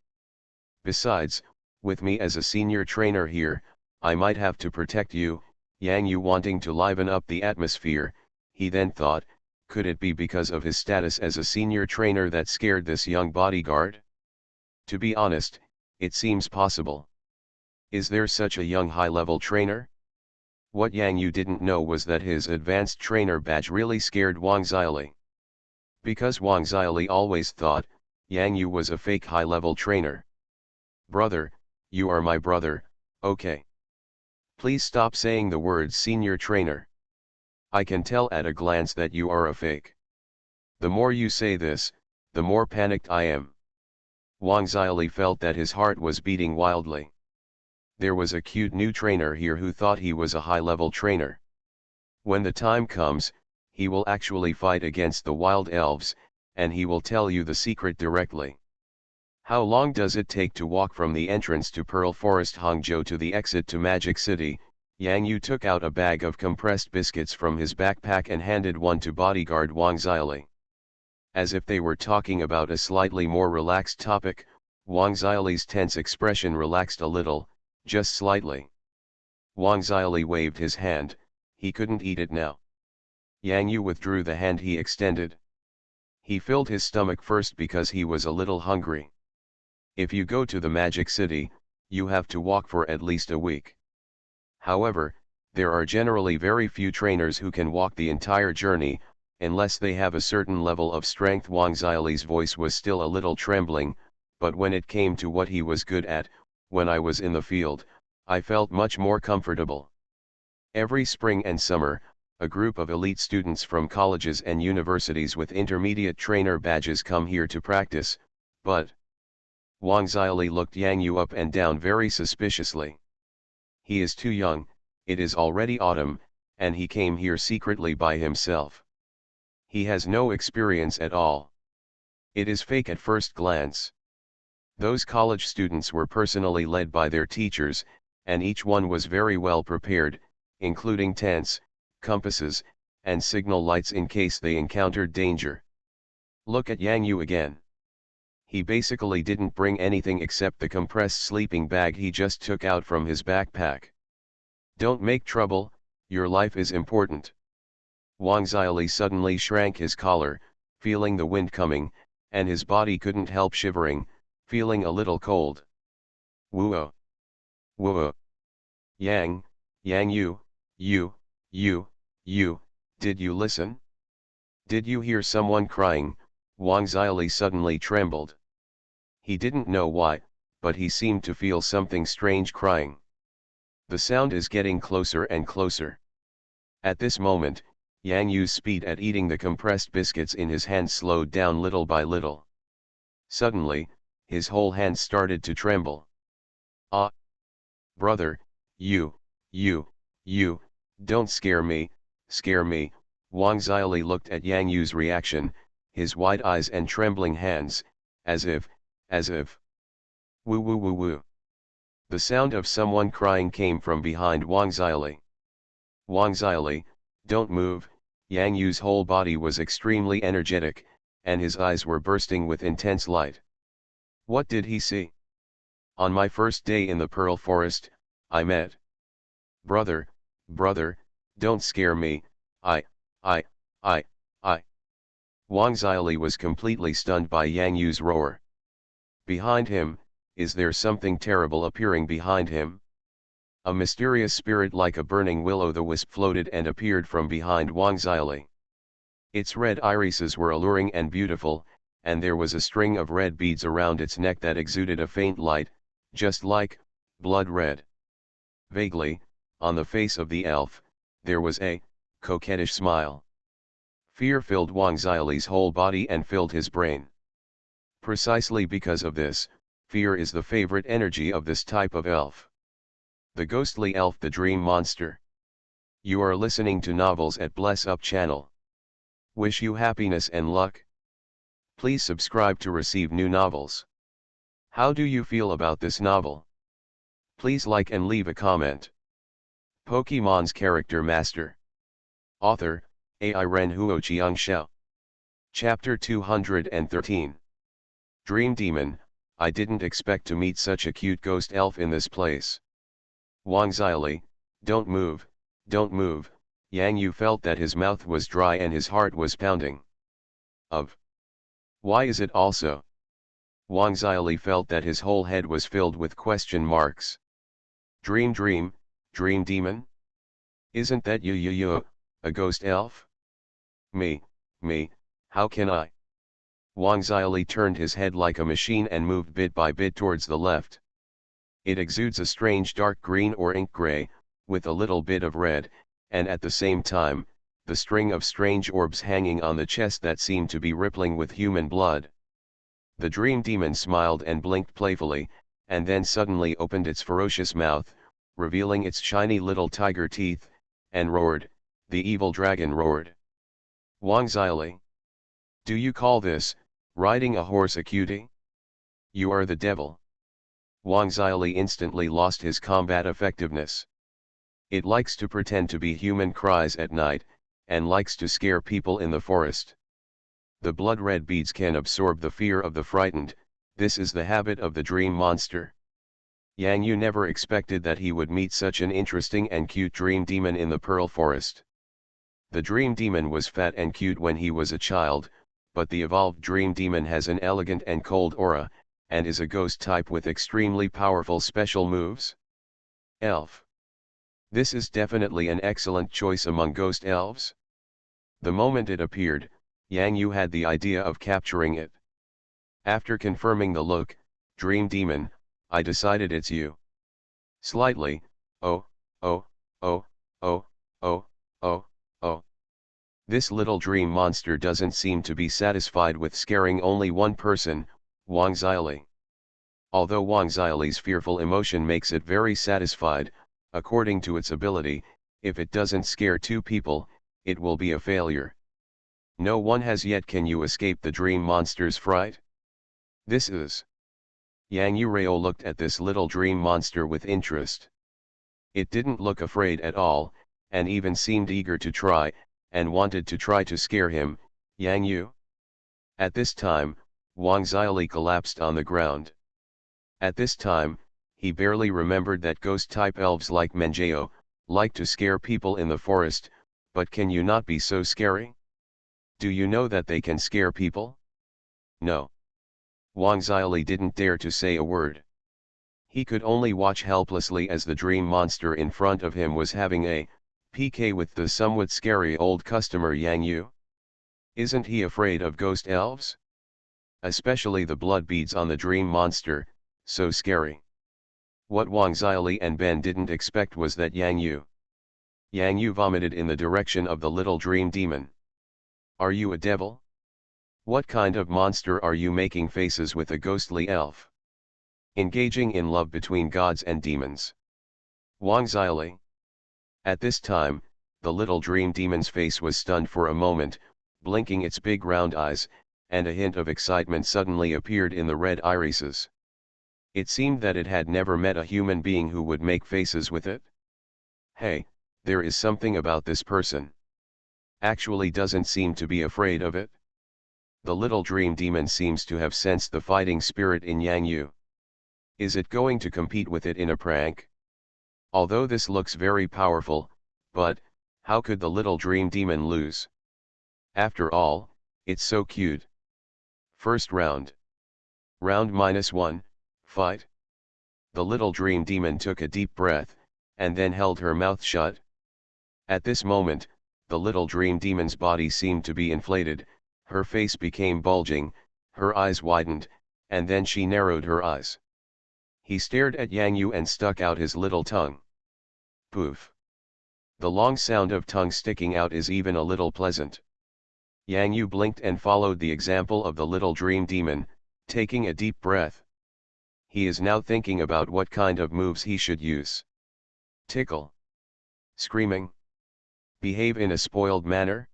A: Besides, with me as a senior trainer here, I might have to protect you. Yang Yu wanting to liven up the atmosphere, he then thought, could it be because of his status as a senior trainer that scared this young bodyguard? To be honest, It seems possible. Is there such a young high-level trainer? What Yang Yu didn't know was that his advanced trainer badge really scared Wang Xiaoli. Because Wang Xiaoli always thought, Yang Yu was a fake high-level trainer. Brother, you are my brother, okay? Please stop saying the words senior trainer. I can tell at a glance that you are a fake. The more you say this, the more panicked I am. Wang Xiaoli felt that his heart was beating wildly. There was a cute new trainer here who thought he was a high-level trainer. When the time comes, he will actually fight against the wild elves, and he will tell you the secret directly. How long does it take to walk from the entrance to Pearl Forest Hangzhou to the exit to Magic City? Yang Yu took out a bag of compressed biscuits from his backpack and handed one to bodyguard Wang Xiaoli. As if they were talking about a slightly more relaxed topic, Wang Xiaoli's tense expression relaxed a little, just slightly. Wang Xiaoli waved his hand, he couldn't eat it now. Yang Yu withdrew the hand he extended. He filled his stomach first because he was a little hungry. If you go to the Magic City, you have to walk for at least a week. However, there are generally very few trainers who can walk the entire journey, unless they have a certain level of strength. Wang Xiaoli's voice was still a little trembling, but when it came to what he was good at, when I was in the field, I felt much more comfortable. Every spring and summer, a group of elite students from colleges and universities with intermediate trainer badges come here to practice, but... Wang Xiaoli looked Yang Yu up and down very suspiciously. He is too young, it is already autumn, and he came here secretly by himself. He has no experience at all. It is fake at first glance. Those college students were personally led by their teachers, and each one was very well prepared, including tents, compasses, and signal lights in case they encountered danger. Look at Yang Yu again. He basically didn't bring anything except the compressed sleeping bag he just took out from his backpack. Don't make trouble, your life is important. Wang Xiaoli suddenly shrank his collar, feeling the wind coming, and his body couldn't help shivering, feeling a little cold. Whoa! Whoa! Yang Yu, did you listen? Did you hear someone crying? Wang Xiaoli suddenly trembled. He didn't know why, but he seemed to feel something strange crying. The sound is getting closer and closer. At this moment, Yang Yu's speed at eating the compressed biscuits in his hand slowed down little by little. Suddenly, his whole hand started to tremble. Ah! Brother, you, don't scare me, Wang Xiaoli looked at Yang Yu's reaction, his wide eyes and trembling hands, as if. Woo. The sound of someone crying came from behind Wang Xiaoli. Wang Xiaoli, don't move. Yang Yu's whole body was extremely energetic, and his eyes were bursting with intense light. What did he see? On my first day in the Pearl Forest, I met. Brother, don't scare me, I. Wang Xiaoli was completely stunned by Yang Yu's roar. Behind him, is there something terrible appearing behind him? A mysterious spirit like a burning will-o'-the-wisp floated and appeared from behind Wang Xiaoli. Its red irises were alluring and beautiful, and there was a string of red beads around its neck that exuded a faint light, just like blood red. Vaguely, on the face of the elf, there was a coquettish smile. Fear filled Wang Xiaoli's whole body and filled his brain. Precisely because of this, fear is the favorite energy of this type of elf. The ghostly elf, the dream monster. You are listening to novels at Bless Up channel. Wish you happiness and luck. Please subscribe to receive new novels. How do you feel about this novel? Please like and leave a comment. Pokemon's Character Master. Author, Ai Ren Huoqiang Xiao. Chapter 213. Dream Demon, I didn't expect to meet such a cute ghost elf in this place. Wang Xiaoli, don't move. Yang Yu felt that his mouth was dry and his heart was pounding. Why is it also? Wang Xiaoli felt that his whole head was filled with question marks. Dream demon? Isn't that you, a ghost elf? Me, how can I? Wang Xiaoli turned his head like a machine and moved bit by bit towards the left. It exudes a strange dark green or ink gray, with a little bit of red, and at the same time, the string of strange orbs hanging on the chest that seemed to be rippling with human blood. The dream demon smiled and blinked playfully, and then suddenly opened its ferocious mouth, revealing its shiny little tiger teeth, and roared. The evil dragon roared. Wang Xiaoli. Do you call this, riding a horse a cutie? You are the devil. Wang Xiaoli instantly lost his combat effectiveness. It likes to pretend to be human cries at night, and likes to scare people in the forest. The blood-red beads can absorb the fear of the frightened, this is the habit of the dream monster. Yang Yu never expected that he would meet such an interesting and cute dream demon in the Pearl Forest. The dream demon was fat and cute when he was a child, but the evolved dream demon has an elegant and cold aura, and is a ghost type with extremely powerful special moves. Elf. This is definitely an excellent choice among ghost elves. The moment it appeared, Yang Yu had the idea of capturing it. After confirming the look, dream demon, I decided it's you. Slightly, oh. This little dream monster doesn't seem to be satisfied with scaring only one person, Wang Xiaoli. Although Wang Xiaoli's fearful emotion makes it very satisfied, according to its ability, if it doesn't scare two people, it will be a failure. No one has yet. Can you escape the dream monster's fright? This is. Yang Yureo looked at this little dream monster with interest. It didn't look afraid at all, and even seemed eager to try, and wanted to try to scare him, Yang Yu. At this time, Wang Xiaoli collapsed on the ground. At this time, he barely remembered that ghost-type elves like Menjao, like to scare people in the forest, but can you not be so scary? Do you know that they can scare people? No. Wang Xiaoli didn't dare to say a word. He could only watch helplessly as the dream monster in front of him was having a PK with the somewhat scary old customer Yang Yu. Isn't he afraid of ghost elves? Especially the blood beads on the dream monster, so scary. What Wang Xiaoli and Ben didn't expect was that Yang Yu vomited in the direction of the little dream demon. Are you a devil? What kind of monster are you making faces with a ghostly elf? Engaging in love between gods and demons. Wang Xiaoli. At this time, the little dream demon's face was stunned for a moment, blinking its big round eyes, and a hint of excitement suddenly appeared in the red irises. It seemed that it had never met a human being who would make faces with it. Hey, there is something about this person. Actually doesn't seem to be afraid of it. The little dream demon seems to have sensed the fighting spirit in Yang Yu. Is it going to compete with it in a prank? Although this looks very powerful, but, how could the little dream demon lose? After all, it's so cute. First round. Round -1, fight. The little dream demon took a deep breath, and then held her mouth shut. At this moment, the little dream demon's body seemed to be inflated, her face became bulging, her eyes widened, and then she narrowed her eyes. He stared at Yang Yu and stuck out his little tongue. Poof. The long sound of tongue sticking out is even a little pleasant. Yang Yu blinked and followed the example of the little dream demon, taking a deep breath. He is now thinking about what kind of moves he should use. Tickle. Screaming. Behave in a spoiled manner?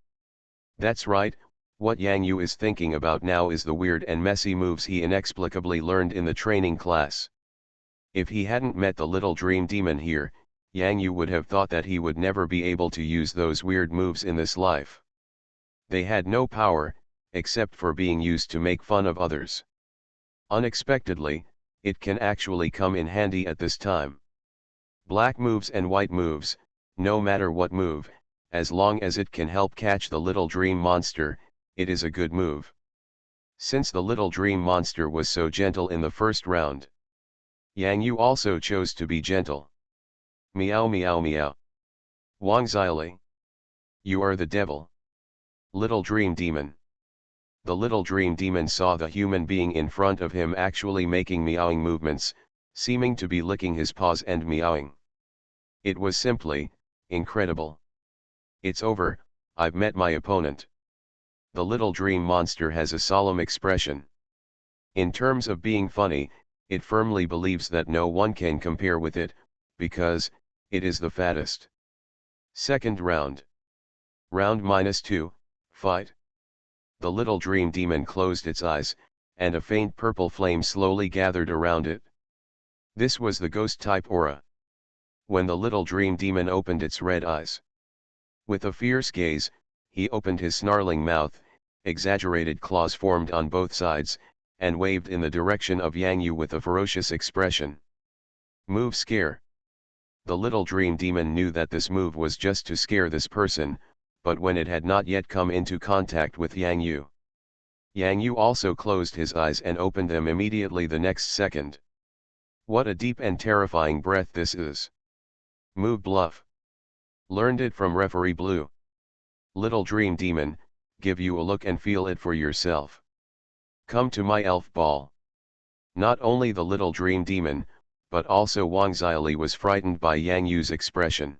A: That's right, what Yang Yu is thinking about now is the weird and messy moves he inexplicably learned in the training class. If he hadn't met the little dream demon here, Yang Yu would have thought that he would never be able to use those weird moves in this life. They had no power, except for being used to make fun of others. Unexpectedly, it can actually come in handy at this time. Black moves and white moves, no matter what move, as long as it can help catch the little dream monster, it is a good move. Since the little dream monster was so gentle in the first round, Yang Yu also chose to be gentle. Meow meow meow. Wang Zili. You are the devil. Little dream demon. The little dream demon saw the human being in front of him actually making meowing movements, seeming to be licking his paws and meowing. It was simply incredible. It's over, I've met my opponent. The little dream monster has a solemn expression. In terms of being funny, it firmly believes that no one can compare with it, because it is the fattest. Second round. Round -2, fight. The little dream demon closed its eyes, and a faint purple flame slowly gathered around it. This was the ghost-type aura. When the little dream demon opened its red eyes, with a fierce gaze, he opened his snarling mouth, exaggerated claws formed on both sides, and waved in the direction of Yang Yu with a ferocious expression. Move scare. The little dream demon knew that this move was just to scare this person, but when it had not yet come into contact with Yang Yu also closed his eyes and opened them immediately the next second. What a deep and terrifying breath this is. Move bluff. Learned it from Referee Blue. Little dream demon, give you a look and feel it for yourself. Come to my elf ball. Not only the little dream demon, but also Wang Zili was frightened by Yang Yu's expression.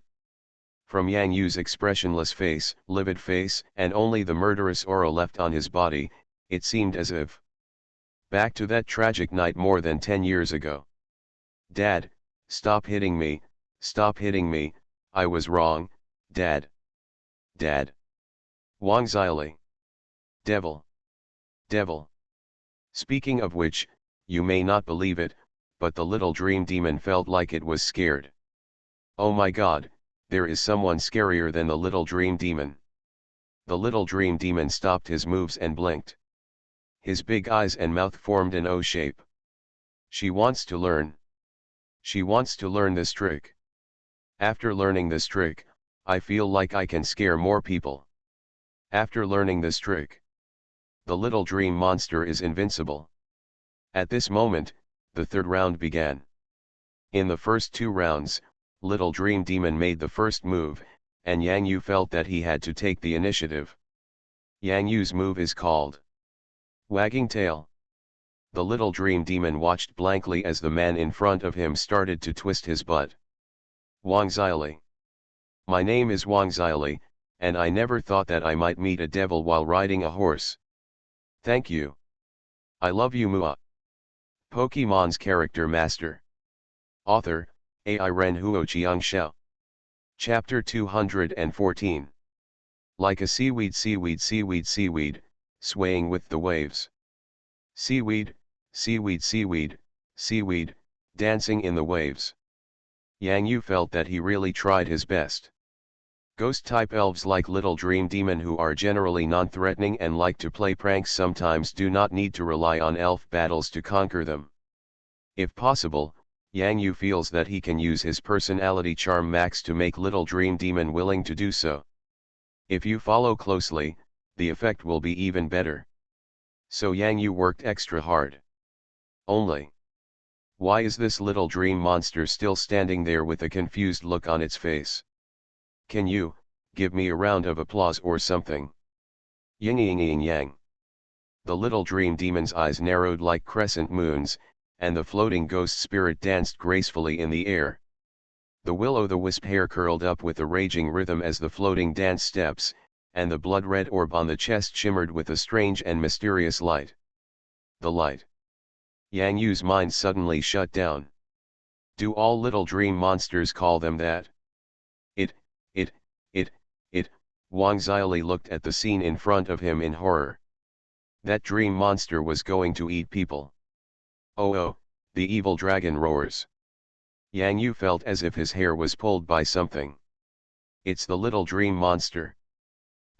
A: From Yang Yu's expressionless face, livid face, and only the murderous aura left on his body, it seemed as if back to that tragic night more than 10 years ago. Dad, stop hitting me, I was wrong, Dad. Dad. Wang Zili. Devil. Devil. Speaking of which, you may not believe it, but the little dream demon felt like it was scared. Oh my God, there is someone scarier than the little dream demon. The little dream demon stopped his moves and blinked. His big eyes and mouth formed an O shape. She wants to learn. She wants to learn this trick. After learning this trick, I feel like I can scare more people. After learning this trick, the little dream monster is invincible. At this moment, the third round began. In the first 2 rounds, little dream demon made the first move, and Yang Yu felt that he had to take the initiative. Yang Yu's move is called wagging tail. The little dream demon watched blankly as the man in front of him started to twist his butt. Wang Zili. My name is Wang Zili, and I never thought that I might meet a devil while riding a horse. Thank you. I love you Mua. Pokemon's Character Master. Author, AI Ren Huoqiang Xiao. Chapter 214. Like a seaweed, swaying with the waves. Seaweed, dancing in the waves. Yang Yu felt that he really tried his best. Ghost-type elves like Little Dream Demon, who are generally non-threatening and like to play pranks, sometimes do not need to rely on elf battles to conquer them. If possible, Yang Yu feels that he can use his personality charm max to make Little Dream Demon willing to do so. If you follow closely, the effect will be even better. So Yang Yu worked extra hard. Only, why is this little dream monster still standing there with a confused look on its face? Can you give me a round of applause or something? Ying ying ying yang. The little dream demon's eyes narrowed like crescent moons, and the floating ghost spirit danced gracefully in the air. The will-o'-the-wisp hair curled up with a raging rhythm as the floating dance steps, and the blood-red orb on the chest shimmered with a strange and mysterious light. The light. Yang Yu's mind suddenly shut down. Do all little dream monsters call them that? Wang Zili looked at the scene in front of him in horror. That dream monster was going to eat people. Oh, the evil dragon roars. Yang Yu felt as if his hair was pulled by something. It's the little dream monster.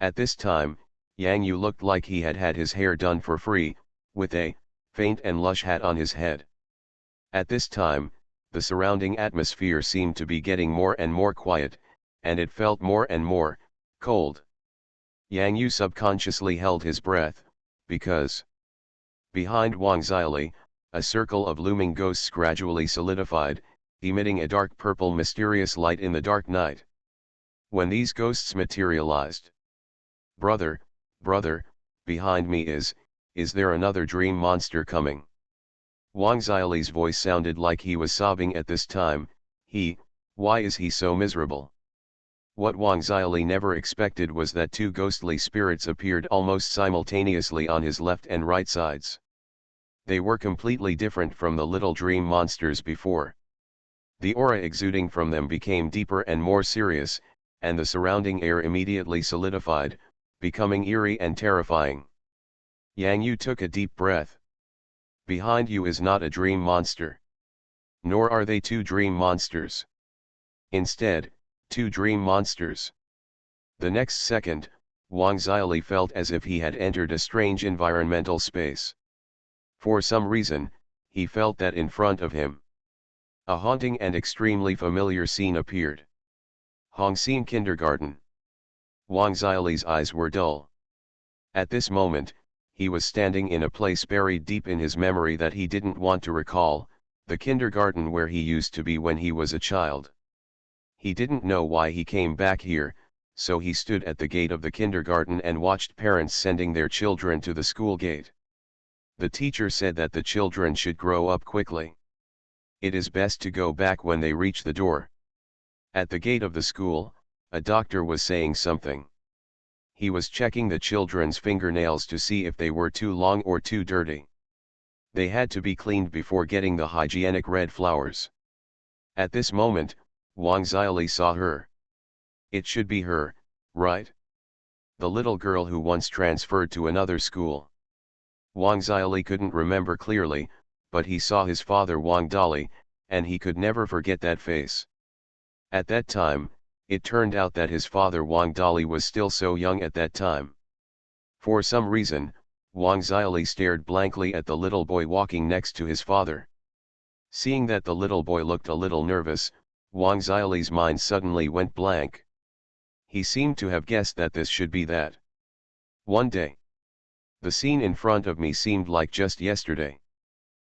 A: At this time, Yang Yu looked like he had had his hair done for free, with a faint and lush hat on his head. At this time, the surrounding atmosphere seemed to be getting more and more quiet, and it felt more and more cold. Yang Yu subconsciously held his breath, because Behind Wang Xiaoli, a circle of looming ghosts gradually solidified, emitting a dark purple mysterious light in the dark night. When these ghosts materialized, "Brother, brother, behind me is there another dream monster coming?" Wang Xiaoli's voice sounded like he was sobbing at this time. Why is he so miserable? What Wang Xiaoli never expected was that two ghostly spirits appeared almost simultaneously on his left and right sides. They were completely different from the little dream monsters before. The aura exuding from them became deeper and more serious, and the surrounding air immediately solidified, becoming eerie and terrifying. Yang Yu took a deep breath. Behind you is not a dream monster. Nor are they two dream monsters. Instead, two dream monsters. The next second, Wang Xiaoli felt as if he had entered a strange environmental space. For some reason, he felt that in front of him, a haunting and extremely familiar scene appeared. Hongxian Kindergarten. Wang Xiaoli's eyes were dull. At this moment, he was standing in a place buried deep in his memory that he didn't want to recall, the kindergarten where he used to be when he was a child. He didn't know why he came back here, so he stood at the gate of the kindergarten and watched parents sending their children to the school gate. The teacher said that the children should grow up quickly. It is best to go back when they reach the door. At the gate of the school, a doctor was saying something. He was checking the children's fingernails to see if they were too long or too dirty. They had to be cleaned before getting the hygienic red flowers. At this moment, Wang Xiaoli saw her. It should be her, right? The little girl who once transferred to another school. Wang Xiaoli couldn't remember clearly, but he saw his father Wang Dali, and he could never forget that face. At that time, it turned out that his father Wang Dali was still so young at that time. For some reason, Wang Xiaoli stared blankly at the little boy walking next to his father. Seeing that the little boy looked a little nervous, Wang Xiaoli's mind suddenly went blank. He seemed to have guessed that this should be that. One day. The scene in front of me seemed like just yesterday.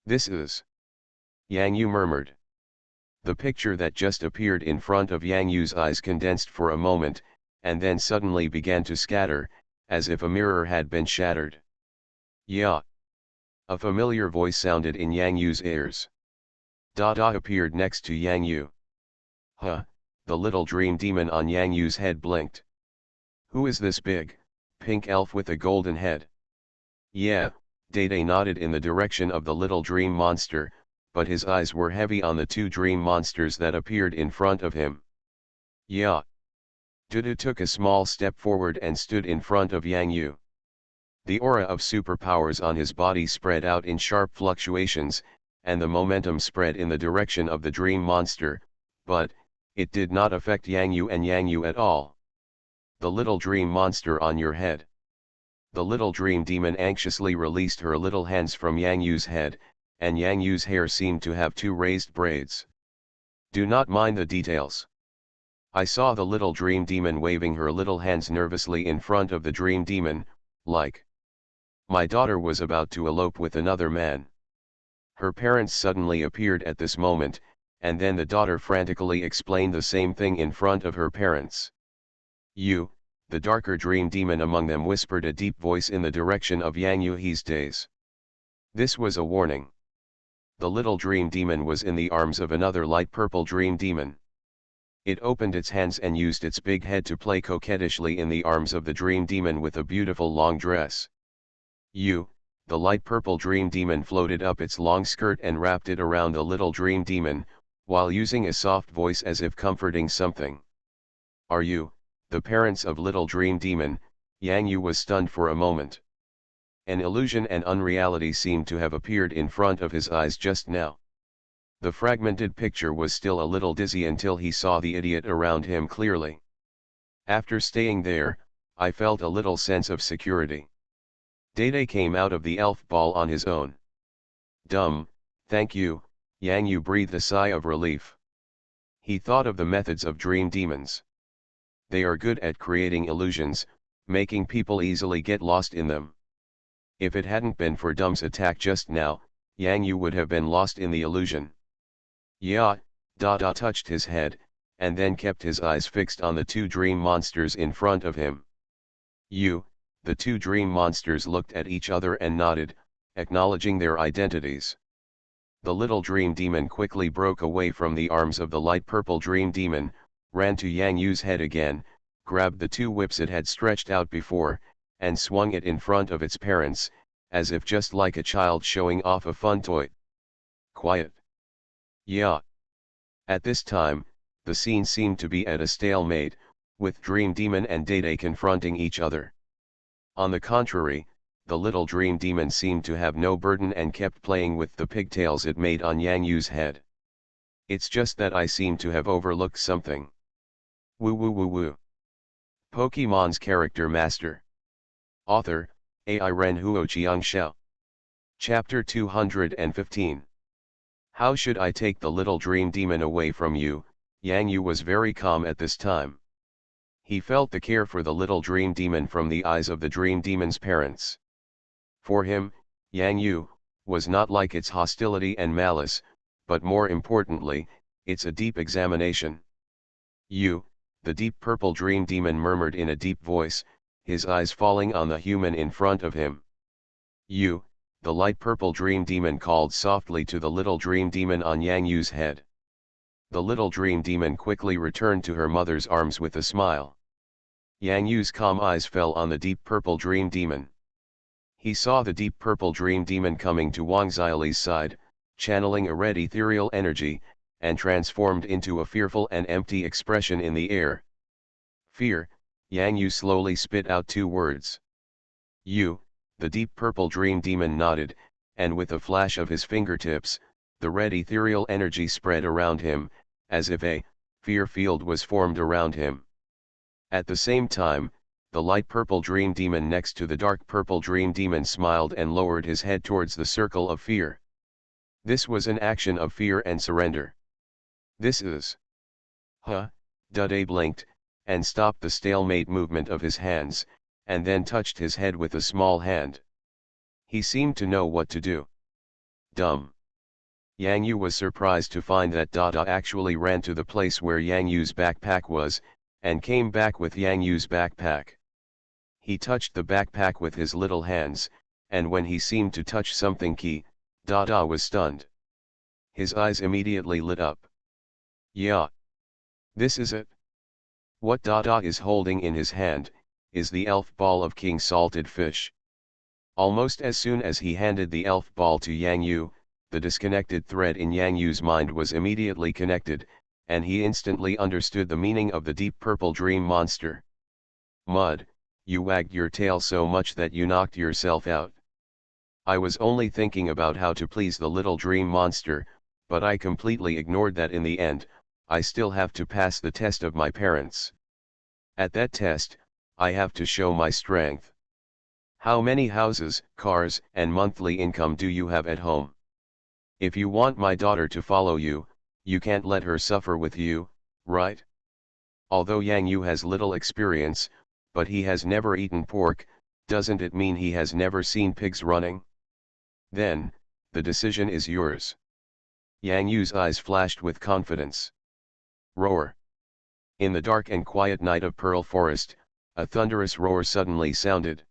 A: This is. Yang Yu murmured. The picture that just appeared in front of Yang Yu's eyes condensed for a moment, and then suddenly began to scatter, as if a mirror had been shattered. Yeah. A familiar voice sounded in Yang Yu's ears. Dada appeared next to Yang Yu. Huh, the little dream demon on Yang Yu's head blinked. Who is this big, pink elf with a golden head? Yeah, Dada nodded in the direction of the little dream monster, but his eyes were heavy on the two dream monsters that appeared in front of him. Yeah. Dudu took a small step forward and stood in front of Yang Yu. The aura of superpowers on his body spread out in sharp fluctuations, and the momentum spread in the direction of the dream monster, but it did not affect Yang Yu and Yang Yu at all. The little dream monster on your head. The little dream demon anxiously released her little hands from Yang Yu's head, and Yang Yu's hair seemed to have two raised braids. Do not mind the details. I saw the little dream demon waving her little hands nervously in front of the dream demon, like my daughter was about to elope with another man. Her parents suddenly appeared at this moment, and then the daughter frantically explained the same thing in front of her parents. You, the darker dream demon among them, whispered a deep voice in the direction of Yang Yu. His days. This was a warning. The little dream demon was in the arms of another light purple dream demon. It opened its hands and used its big head to play coquettishly in the arms of the dream demon with a beautiful long dress. You, the light purple dream demon, floated up its long skirt and wrapped it around the little dream demon, while using a soft voice as if comforting something. Are you, the parents of little dream demon? Yang Yu was stunned for a moment. An illusion and unreality seemed to have appeared in front of his eyes just now. The fragmented picture was still a little dizzy until he saw the idiot around him clearly. After staying there, I felt a little sense of security. Dede came out of the elf ball on his own. Dumb, thank you, Yang Yu breathed a sigh of relief. He thought of the methods of dream demons. They are good at creating illusions, making people easily get lost in them. If it hadn't been for Dum's attack just now, Yang Yu would have been lost in the illusion. Yeah, Dada touched his head, and then kept his eyes fixed on the two dream monsters in front of him. The two dream monsters looked at each other and nodded, acknowledging their identities. The little dream demon quickly broke away from the arms of the light purple dream demon, ran to Yang Yu's head again, grabbed the two whips it had stretched out before, and swung it in front of its parents, as if just like a child showing off a fun toy. Quiet. Yeah. At this time, the scene seemed to be at a stalemate, with Dream Demon and Dede confronting each other. On the contrary, the little Dream Demon seemed to have no burden and kept playing with the pigtails it made on Yang Yu's head. It's just that I seem to have overlooked something. Woo woo woo woo. Pokemon's Character Master. Author, AI Ren Huoqiang Xiao. Chapter 215. How should I take the little Dream Demon away from you? Yang Yu was very calm at this time. He felt the care for the little Dream Demon from the eyes of the Dream Demon's parents. For him, Yang Yu was not like its hostility and malice, but more importantly, it's a deep examination. The deep purple Dream Demon murmured in a deep voice, his eyes falling on the human in front of him. The light purple Dream Demon called softly to the little Dream Demon on Yang Yu's head. The little Dream Demon quickly returned to her mother's arms with a smile. Yang Yu's calm eyes fell on the deep purple Dream Demon. He saw the deep purple Dream Demon coming to Wang Xiali's side, channeling a red ethereal energy, and transformed into a fearful and empty expression in the air. Fear. Yang Yu slowly spit out two words. The deep purple Dream Demon nodded, and with a flash of his fingertips, the red ethereal energy spread around him, as if a fear field was formed around him. At the same time, the light purple Dream Demon next to the dark purple Dream Demon smiled and lowered his head towards the circle of fear. This was an action of fear and surrender. This is... Dade blinked, and stopped the stalemate movement of his hands, and then touched his head with a small hand. He seemed to know what to do. Dumb. Yang Yu was surprised to find that Dada actually ran to the place where Yang Yu's backpack was, and came back with Yang Yu's backpack. He touched the backpack with his little hands, and when he seemed to touch something key, Dada was stunned. His eyes immediately lit up. Yeah. This is it. What Dada is holding in his hand, is the elf ball of King Salted Fish. Almost as soon as he handed the elf ball to Yang Yu, the disconnected thread in Yang Yu's mind was immediately connected, and he instantly understood the meaning of the deep purple dream monster. Mud, you wagged your tail so much that you knocked yourself out. I was only thinking about how to please the little dream monster, but I completely ignored that in the end, I still have to pass the test of my parents. At that test, I have to show my strength. How many houses, cars, and monthly income do you have at home? If you want my daughter to follow you, you can't let her suffer with you, right? Although Yang Yu has little experience, but he has never eaten pork, doesn't it mean he has never seen pigs running? Then, the decision is yours. Yang Yu's eyes flashed with confidence. Roar. In the dark and quiet night of Pearl Forest, a thunderous roar suddenly sounded.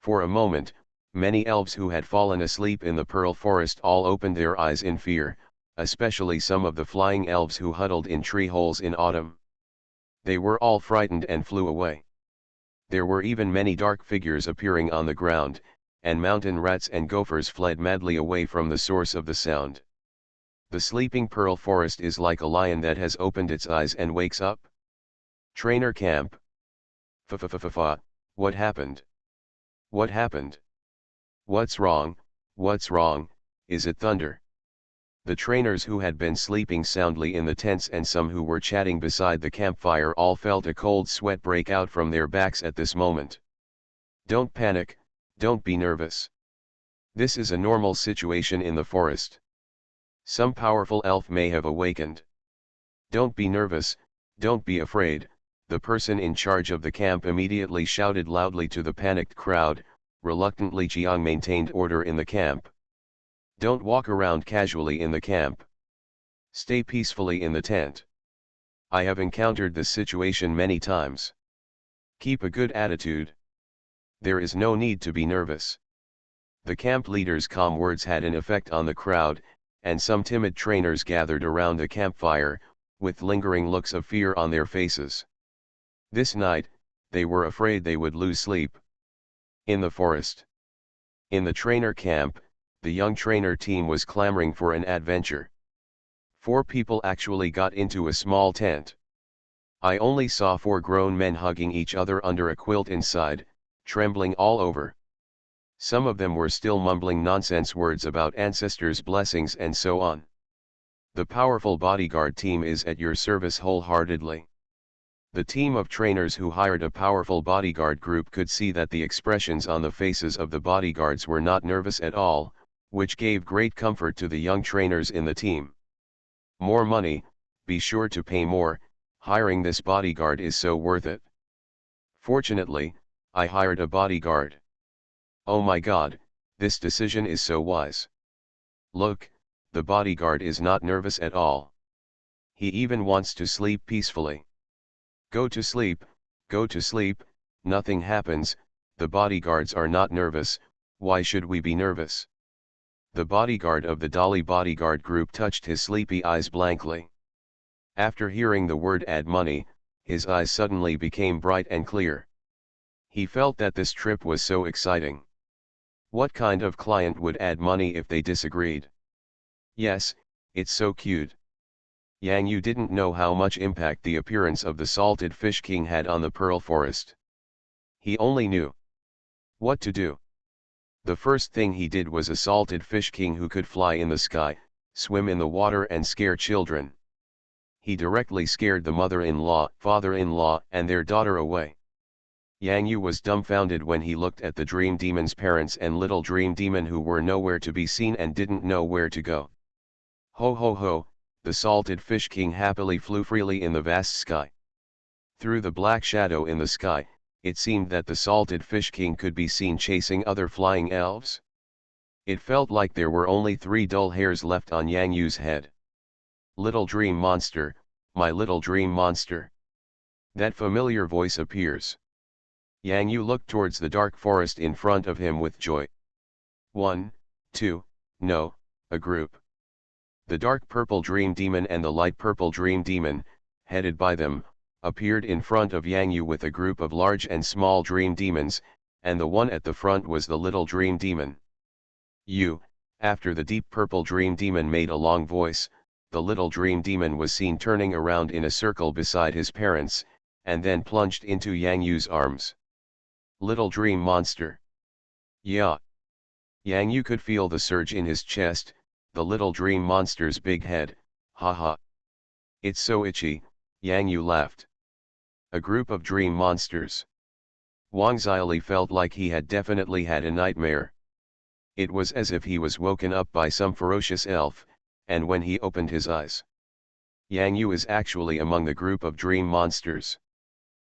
A: For a moment, many elves who had fallen asleep in the Pearl Forest all opened their eyes in fear, especially some of the flying elves who huddled in tree holes in autumn. They were all frightened and flew away. There were even many dark figures appearing on the ground, and mountain rats and gophers fled madly away from the source of the sound. The sleeping Pearl Forest is like a lion that has opened its eyes and wakes up. Trainer camp. Fa. What happened? What happened? What's wrong? What's wrong? Is it thunder? The trainers who had been sleeping soundly in the tents and some who were chatting beside the campfire all felt a cold sweat break out from their backs at this moment. Don't panic, don't be nervous. This is a normal situation in the forest. Some powerful elf may have awakened. Don't be nervous, don't be afraid, the person in charge of the camp immediately shouted loudly to the panicked crowd, Reluctantly Jiang maintained order in the camp. Don't walk around casually in the camp. Stay peacefully in the tent. I have encountered this situation many times. Keep a good attitude. There is no need to be nervous. The camp leader's calm words had an effect on the crowd, and some timid trainers gathered around the campfire, with lingering looks of fear on their faces. This night, they were afraid they would lose sleep. In the forest. In the trainer camp, the young trainer team was clamoring for an adventure. 4 people actually got into a small tent. I only saw 4 grown men hugging each other under a quilt inside, trembling all over. Some of them were still mumbling nonsense words about ancestors' blessings and so on. The powerful bodyguard team is at your service wholeheartedly. The team of trainers who hired a powerful bodyguard group could see that the expressions on the faces of the bodyguards were not nervous at all, which gave great comfort to the young trainers in the team. More money, be sure to pay more, hiring this bodyguard is so worth it. Fortunately, I hired a bodyguard. Oh my God, this decision is so wise. Look, the bodyguard is not nervous at all. He even wants to sleep peacefully. Go to sleep, nothing happens, the bodyguards are not nervous, why should we be nervous? The bodyguard of the Dolly bodyguard group touched his sleepy eyes blankly. After hearing the word add money, his eyes suddenly became bright and clear. He felt that this trip was so exciting. What kind of client would add money if they disagreed? Yes, it's so cute. Yang Yu didn't know how much impact the appearance of the salted fish king had on the pearl forest. He only knew what to do. The first thing he did was a salted fish king who could fly in the sky, swim in the water and scare children. He directly scared the mother-in-law, father-in-law and their daughter away. Yang Yu was dumbfounded when he looked at the Dream Demon's parents and little Dream Demon who were nowhere to be seen and didn't know where to go. Ho ho ho, the salted fish king happily flew freely in the vast sky. Through the black shadow in the sky, it seemed that the salted fish king could be seen chasing other flying elves. It felt like there were only 3 dull hairs left on Yang Yu's head. Little dream monster, my little dream monster. That familiar voice appears. Yang Yu looked towards the dark forest in front of him with joy. 1, 2, no, a group. The dark purple dream demon and the light purple dream demon, headed by them, appeared in front of Yang Yu with a group of large and small dream demons, and the one at the front was the little dream demon. After the deep purple dream demon made a long voice, the little dream demon was seen turning around in a circle beside his parents, and then plunged into Yang Yu's arms. Little dream monster. Yeah. Yang Yu could feel the surge in his chest, the little dream monster's big head, haha. It's so itchy, Yang Yu laughed. A group of dream monsters. Wang Xiaoli felt like he had definitely had a nightmare. It was as if he was woken up by some ferocious elf, and when he opened his eyes, Yang Yu is actually among the group of dream monsters.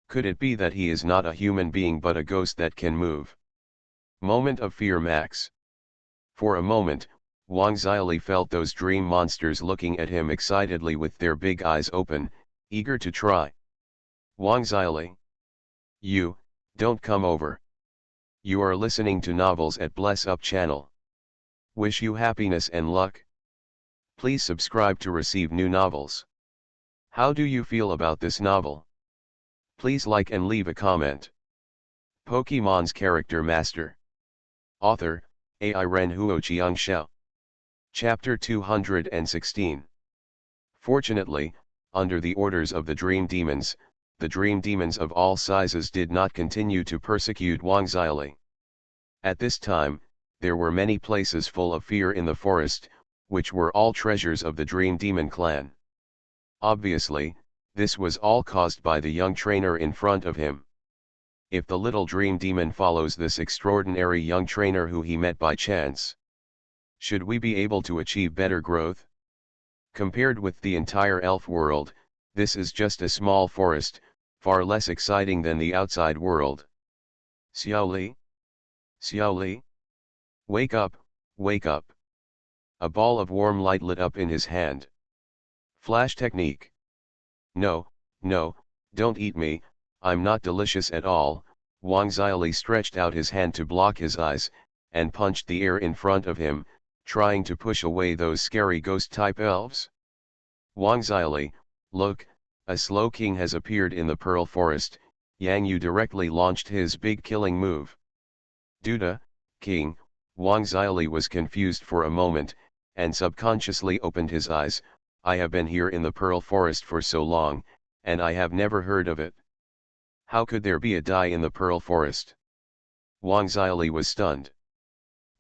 A: Could it be that he is not a human being but a ghost that can move? Moment of fear max. For a moment, Wang Xiaoli felt those dream monsters looking at him excitedly with their big eyes open, eager to try. Wang Xiaoli. You, don't come over. You are listening to novels at Bless Up channel. Wish you happiness and luck. Please subscribe to receive new novels. How do you feel about this novel? Please like and leave a comment. Pokemon's Character Master. Author, AI Renhuo Xiangxiao. Chapter 216. Fortunately, under the orders of the Dream Demons, the Dream Demons of all sizes did not continue to persecute Wang Xiaoli. At this time, there were many places full of fear in the forest, which were all treasures of the Dream Demon clan. Obviously, this was all caused by the young trainer in front of him. If the little Dream Demon follows this extraordinary young trainer who he met by chance, should we be able to achieve better growth? Compared with the entire elf world, this is just a small forest, far less exciting than the outside world. Xiaoli? Xiao Li? Wake up, wake up. A ball of warm light lit up in his hand. Flash technique. No, no, don't eat me, I'm not delicious at all. Wang Xiaoli stretched out his hand to block his eyes, and punched the air in front of him, trying to push away those scary ghost-type elves. Wang Xiaoli, look, a slow king has appeared in the Pearl Forest. Yang Yu directly launched his big killing move. Duda, king. Wang Xiaoli was confused for a moment, and subconsciously opened his eyes. I have been here in the Pearl Forest for so long, and I have never heard of it. How could there be a dye in the Pearl Forest? Wang Xiaoli was stunned.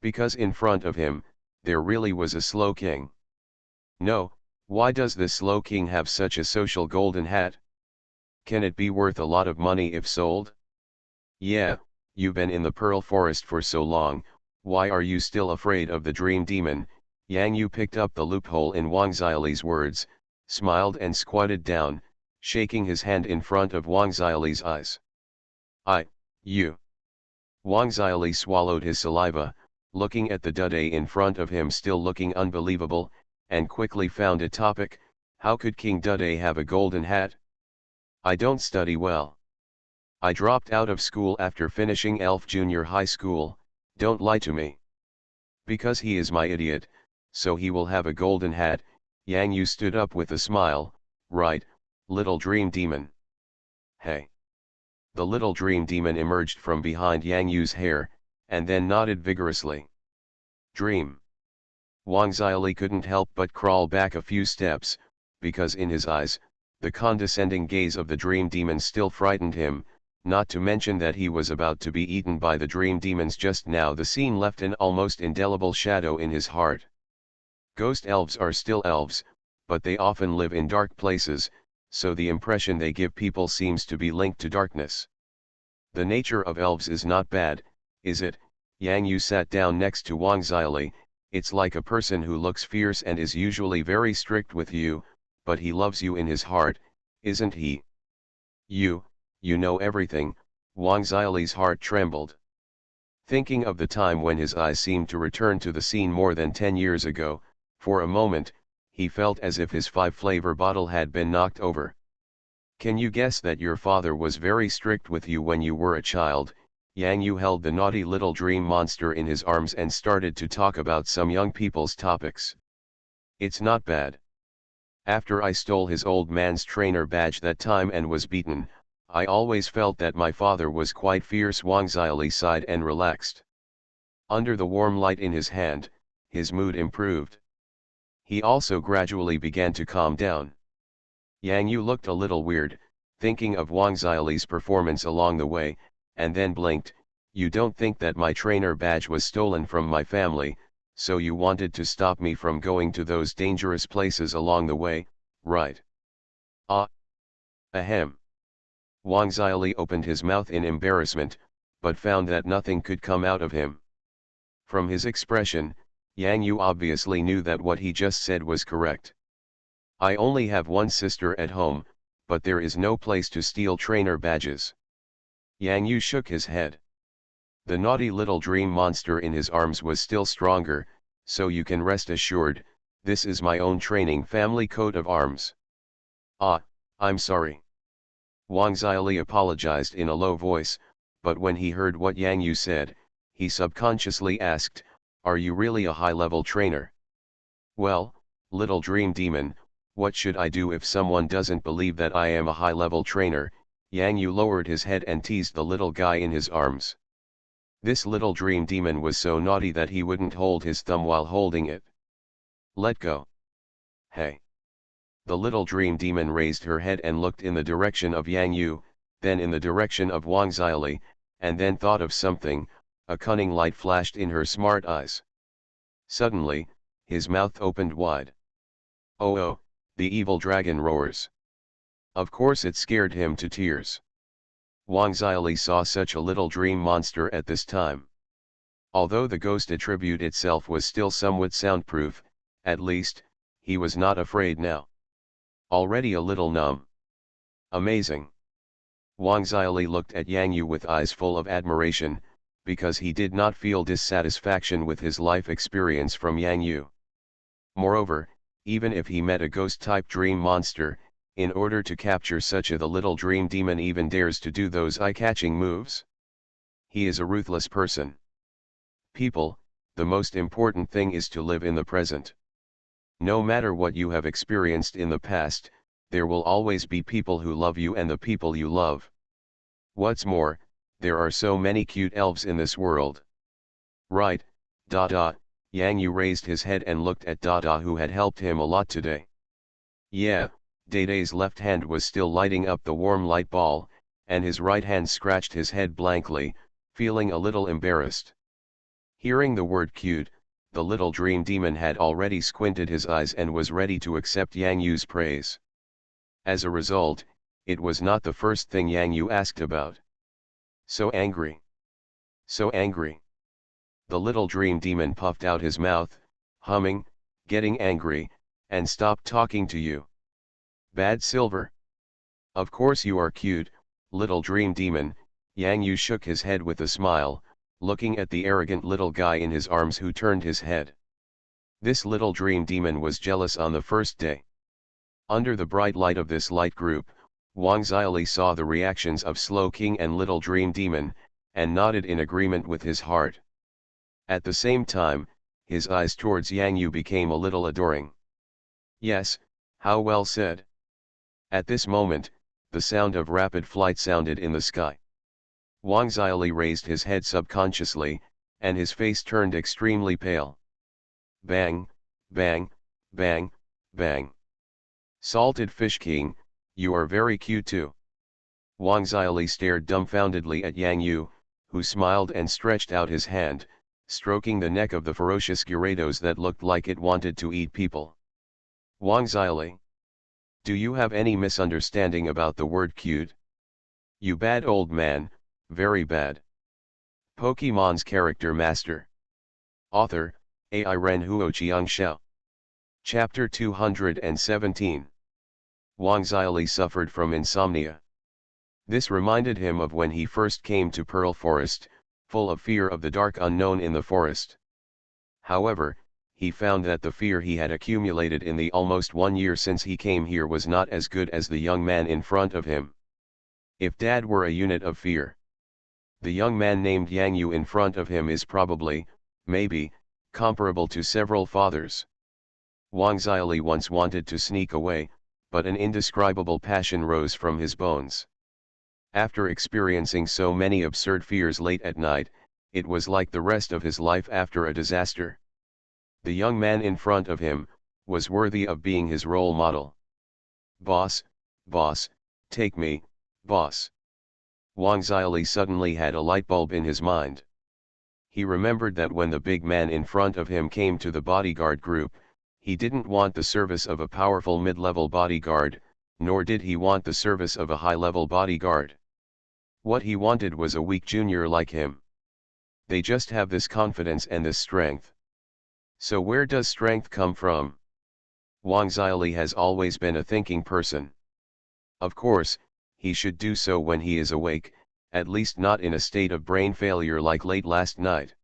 A: Because in front of him, there really was a slow king. No, why does this slow king have such a social golden hat? Can it be worth a lot of money if sold? Yeah, you've been in the Pearl Forest for so long, why are you still afraid of the dream demon? Yang Yu picked up the loophole in Wang Xiaoli's words, smiled and squatted down, shaking his hand in front of Wang Xiaoli's eyes. You. Wang Xiaoli swallowed his saliva, looking at the Dude in front of him still looking unbelievable, and quickly found a topic. How could King Dude have a golden hat? I don't study well. I dropped out of school after finishing Elf Junior High School, don't lie to me. Because he is my idiot, so he will have a golden hat. Yang Yu stood up with a smile. Right, little dream demon. Hey. The little dream demon emerged from behind Yang Yu's hair, and then nodded vigorously. Dream. Wang Xiaoli couldn't help but crawl back a few steps, because in his eyes, the condescending gaze of the dream demon still frightened him, not to mention that he was about to be eaten by the dream demons just now. The scene left an almost indelible shadow in his heart. Ghost elves are still elves, but they often live in dark places, so the impression they give people seems to be linked to darkness. The nature of elves is not bad, is it? Yang Yu sat down next to Wang Xiaoli. It's like a person who looks fierce and is usually very strict with you, but he loves you in his heart, isn't he? You know everything. Wang Xiaoli's heart trembled. Thinking of the time when his eyes seemed to return to the scene more than 10 years ago, for a moment, he felt as if his 5-flavor bottle had been knocked over. Can you guess that your father was very strict with you when you were a child? Yang Yu held the naughty little dream monster in his arms and started to talk about some young people's topics. It's not bad. After I stole his old man's trainer badge that time and was beaten, I always felt that my father was quite fierce. Wang Xiaoli sighed and relaxed. Under the warm light in his hand, his mood improved. He also gradually began to calm down. Yang Yu looked a little weird, thinking of Wang Xiaoli's performance along the way, and then blinked. You don't think that my trainer badge was stolen from my family, so you wanted to stop me from going to those dangerous places along the way, right? Ahem. Wang Xiaoli opened his mouth in embarrassment, but found that nothing could come out of him. From his expression, Yang Yu obviously knew that what he just said was correct. I only have one sister at home, but there is no place to steal trainer badges. Yang Yu shook his head. The naughty little dream monster in his arms was still stronger, so you can rest assured, this is my own training family coat of arms. I'm sorry. Wang Xiaoli apologized in a low voice, but when he heard what Yang Yu said, he subconsciously asked, are you really a high-level trainer? Well, little dream demon, what should I do if someone doesn't believe that I am a high-level trainer? Yang Yu lowered his head and teased the little guy in his arms. This little dream demon was so naughty that he wouldn't hold his thumb while holding it. Let go. Hey. The little dream demon raised her head and looked in the direction of Yang Yu, then in the direction of Wang Xiaoli, and then thought of something. A cunning light flashed in her smart eyes. Suddenly, his mouth opened wide. Oh, the evil dragon roars. Of course it scared him to tears. Wang Xiaoli saw such a little dream monster at this time. Although the ghost attribute itself was still somewhat soundproof, at least, he was not afraid now. Already a little numb. Amazing. Wang Xiaoli looked at Yang Yu with eyes full of admiration. because he did not feel dissatisfaction with his life experience from Yang Yu. Moreover, even if he met a ghost-type dream monster, in order to capture such the little dream demon even dares to do those eye-catching moves. He is a ruthless person. People, the most important thing is to live in the present. No matter what you have experienced in the past, there will always be people who love you and the people you love. What's more, there are so many cute elves in this world. Right, Yang Yu raised his head and looked at Dada, who had helped him a lot today. Yeah, Dede's left hand was still lighting up the warm light ball, and his right hand scratched his head blankly, feeling a little embarrassed. Hearing the word cute, the little dream demon had already squinted his eyes and was ready to accept Yang Yu's praise. As a result, it was not the first thing Yang Yu asked about. So angry. So angry. The little dream demon puffed out his mouth, humming, getting angry, and stopped talking to you. Bad Silver? Of course you are cute, little dream demon. Yang Yu shook his head with a smile, looking at the arrogant little guy in his arms who turned his head. This little dream demon was jealous on the first day. Under the bright light of this light group, Wang Xiaoli saw the reactions of Slow King and little dream demon, and nodded in agreement with his heart. At the same time, his eyes towards Yang Yu became a little adoring. Yes, how well said. At this moment, the sound of rapid flight sounded in the sky. Wang Xiaoli raised his head subconsciously, and his face turned extremely pale. Bang, bang, bang, bang. Salted Fish King, you are very cute too. Wang Xiaoli stared dumbfoundedly at Yang Yu, who smiled and stretched out his hand, stroking the neck of the ferocious Gyarados that looked like it wanted to eat people. Wang Xiaoli, do you have any misunderstanding about the word cute? You bad old man, very bad. Pokemon's Character Master. Author, Ai Ren Huoqiang Xiao. Chapter 217. Wang Xiaoli suffered from insomnia. This reminded him of when he first came to Pearl Forest, full of fear of the dark unknown in the forest. However, he found that the fear he had accumulated in the almost 1 year since he came here was not as good as the young man in front of him. If Dad were a unit of fear, the young man named Yang Yu in front of him is probably, maybe, comparable to several fathers. Wang Xiaoli once wanted to sneak away, but an indescribable passion rose from his bones. After experiencing so many absurd fears late at night, it was like the rest of his life after a disaster. The young man in front of him was worthy of being his role model. Boss, boss, take me, boss. Wang Xiaoli suddenly had a light bulb in his mind. He remembered that when the big man in front of him came to the bodyguard group, he didn't want the service of a powerful mid-level bodyguard, nor did he want the service of a high-level bodyguard. What he wanted was a weak junior like him. They just have this confidence and this strength. So where does strength come from? Wang Xiaoli has always been a thinking person. Of course, he should do so when he is awake, at least not in a state of brain failure like late last night.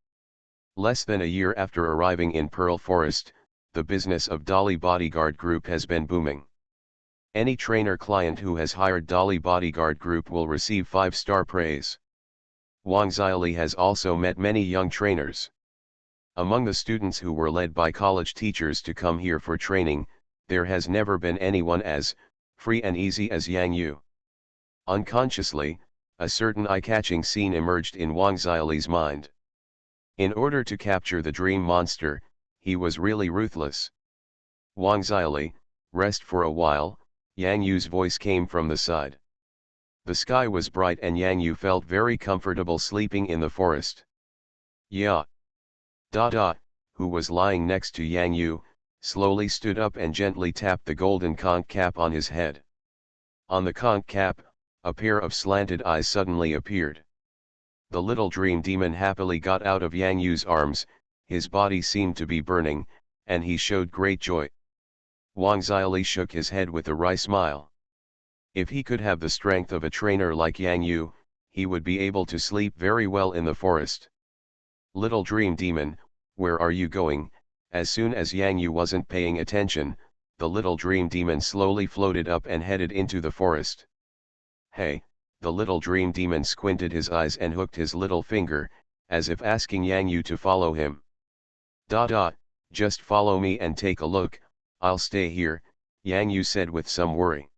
A: Less than a year after arriving in Pearl Forest, the business of Dolly Bodyguard Group has been booming. Any trainer client who has hired Dolly Bodyguard Group will receive 5-star praise. Wang Xiaoli has also met many young trainers. Among the students who were led by college teachers to come here for training, there has never been anyone as free and easy as Yang Yu. Unconsciously, a certain eye-catching scene emerged in Wang Xiaoli's mind. In order to capture the dream monster, he was really ruthless. Wang Xiaoli, rest for a while, Yang Yu's voice came from the side. The sky was bright and Yang Yu felt very comfortable sleeping in the forest. Yeah. Dada, who was lying next to Yang Yu, slowly stood up and gently tapped the golden conch cap on his head. On the conch cap, a pair of slanted eyes suddenly appeared. The little dream demon happily got out of Yang Yu's arms, his body seemed to be burning, and he showed great joy. Wang Xiaoli shook his head with a wry smile. If he could have the strength of a trainer like Yang Yu, he would be able to sleep very well in the forest. Little dream demon, where are you going? As soon as Yang Yu wasn't paying attention, the little dream demon slowly floated up and headed into the forest. Hey, the little dream demon squinted his eyes and hooked his little finger, as if asking Yang Yu to follow him. Just follow me and take a look, I'll stay here, Yang Yu said with some worry.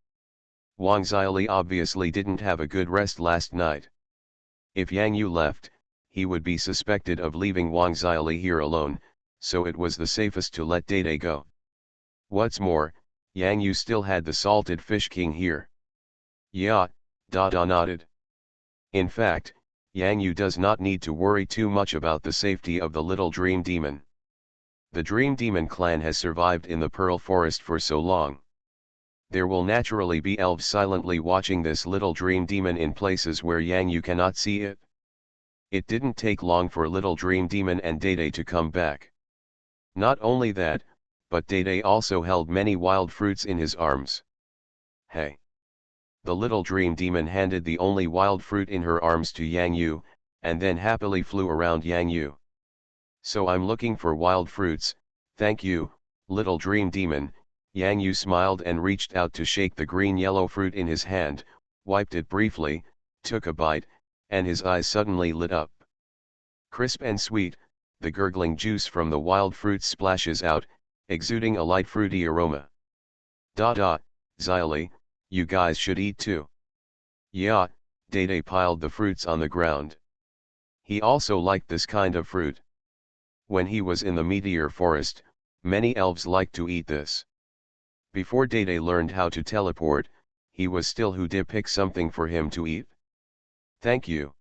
A: Wang Xiaoli obviously didn't have a good rest last night. If Yang Yu left, he would be suspected of leaving Wang Xiaoli here alone, so it was the safest to let Dede go. What's more, Yang Yu still had the salted fish king here. Yeah, Dada nodded. In fact, Yang Yu does not need to worry too much about the safety of the little dream demon. The dream demon clan has survived in the Pearl Forest for so long. There will naturally be elves silently watching this little dream demon in places where Yang Yu cannot see it. It didn't take long for little dream demon and Dede to come back. Not only that, but Dede also held many wild fruits in his arms. Hey! The little dream demon handed the only wild fruit in her arms to Yang Yu, and then happily flew around Yang Yu. So I'm looking for wild fruits, thank you, little dream demon. Yang Yu smiled and reached out to shake the green-yellow fruit in his hand, wiped it briefly, took a bite, and his eyes suddenly lit up. Crisp and sweet, the gurgling juice from the wild fruit splashes out, exuding a light fruity aroma. Xiaoli, you guys should eat too. Yeah, Dede piled the fruits on the ground. He also liked this kind of fruit. When he was in the meteor forest, many elves liked to eat this. Before Dede learned how to teleport, he was still who did pick something for him to eat. Thank you.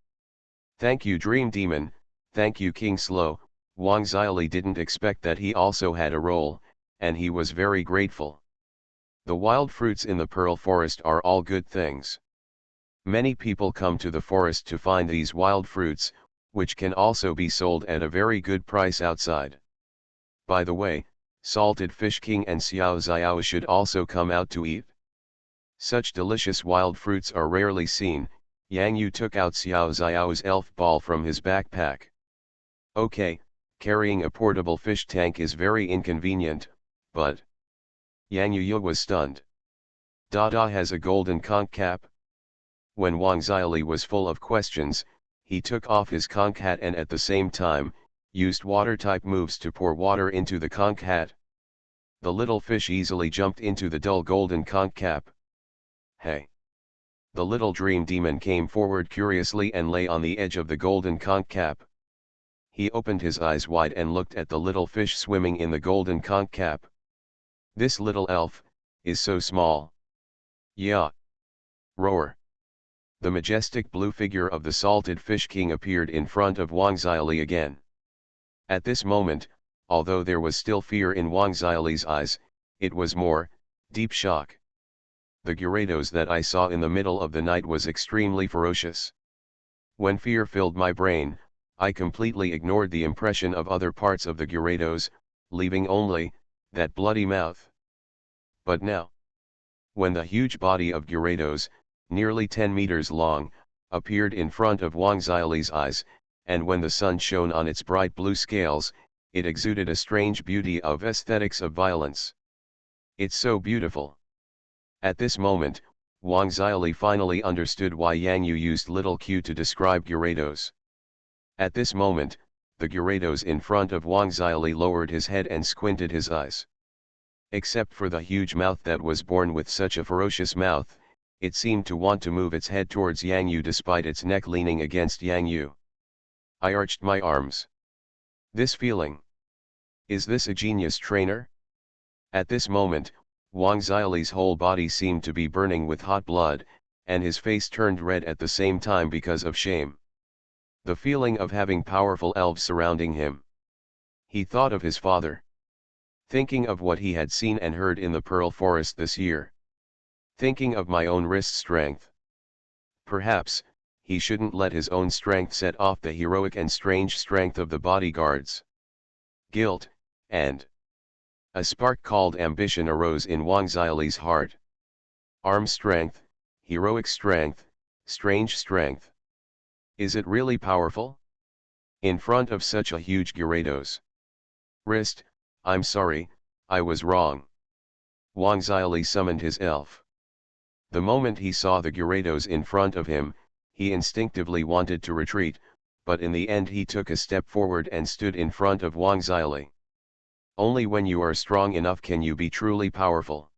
A: Thank you Dream Demon, thank you King Slow. Wang Xiaoli didn't expect that he also had a role, and he was very grateful. The wild fruits in the Pearl Forest are all good things. Many people come to the forest to find these wild fruits, which can also be sold at a very good price outside. By the way, Salted Fish King and Xiao Xiao should also come out to eat. Such delicious wild fruits are rarely seen. Yang Yu took out Xiao Xiao's elf ball from his backpack. Okay, carrying a portable fish tank is very inconvenient, but... Yang Yu was stunned. Dada has a golden conch cap? When Wang Xiaoli was full of questions, he took off his conch hat and at the same time, used water-type moves to pour water into the conch hat. The little fish easily jumped into the dull golden conch cap. Hey! The little dream demon came forward curiously and lay on the edge of the golden conch cap. He opened his eyes wide and looked at the little fish swimming in the golden conch cap. This little elf is so small. Yeah! Roar! The majestic blue figure of the Salted Fish King appeared in front of Wang Xiaoli again. At this moment, although there was still fear in Wang Xiaoli's eyes, it was more, deep shock. The Gyarados that I saw in the middle of the night was extremely ferocious. When fear filled my brain, I completely ignored the impression of other parts of the Gyarados, leaving only, that bloody mouth. But now, when the huge body of Gyarados, nearly 10 meters long, appeared in front of Wang Xiaoli's eyes, and when the sun shone on its bright blue scales, it exuded a strange beauty of aesthetics of violence. It's so beautiful. At this moment, Wang Xiaoli finally understood why Yang Yu used little q to describe Gyarados. At this moment, the Gyarados in front of Wang Xiaoli lowered his head and squinted his eyes. Except for the huge mouth that was born with such a ferocious mouth, it seemed to want to move its head towards Yang Yu despite its neck leaning against Yang Yu. I arched my arms. This feeling. Is this a genius trainer? At this moment, Wang Xiaoli's whole body seemed to be burning with hot blood, and his face turned red at the same time because of shame. The feeling of having powerful elves surrounding him. He thought of his father. Thinking of what he had seen and heard in the Pearl Forest this year. Thinking of my own wrist strength. Perhaps, he shouldn't let his own strength set off the heroic and strange strength of the bodyguards. Guilt, and a spark called ambition arose in Wang Xiaoli's heart. Arm strength, heroic strength, strange strength. Is it really powerful? In front of such a huge Gyarados. Wrist, I'm sorry, I was wrong. Wang Zili summoned his elf. The moment he saw the Gyarados in front of him, he instinctively wanted to retreat, but in the end he took a step forward and stood in front of Wang Zili. Only when you are strong enough can you be truly powerful.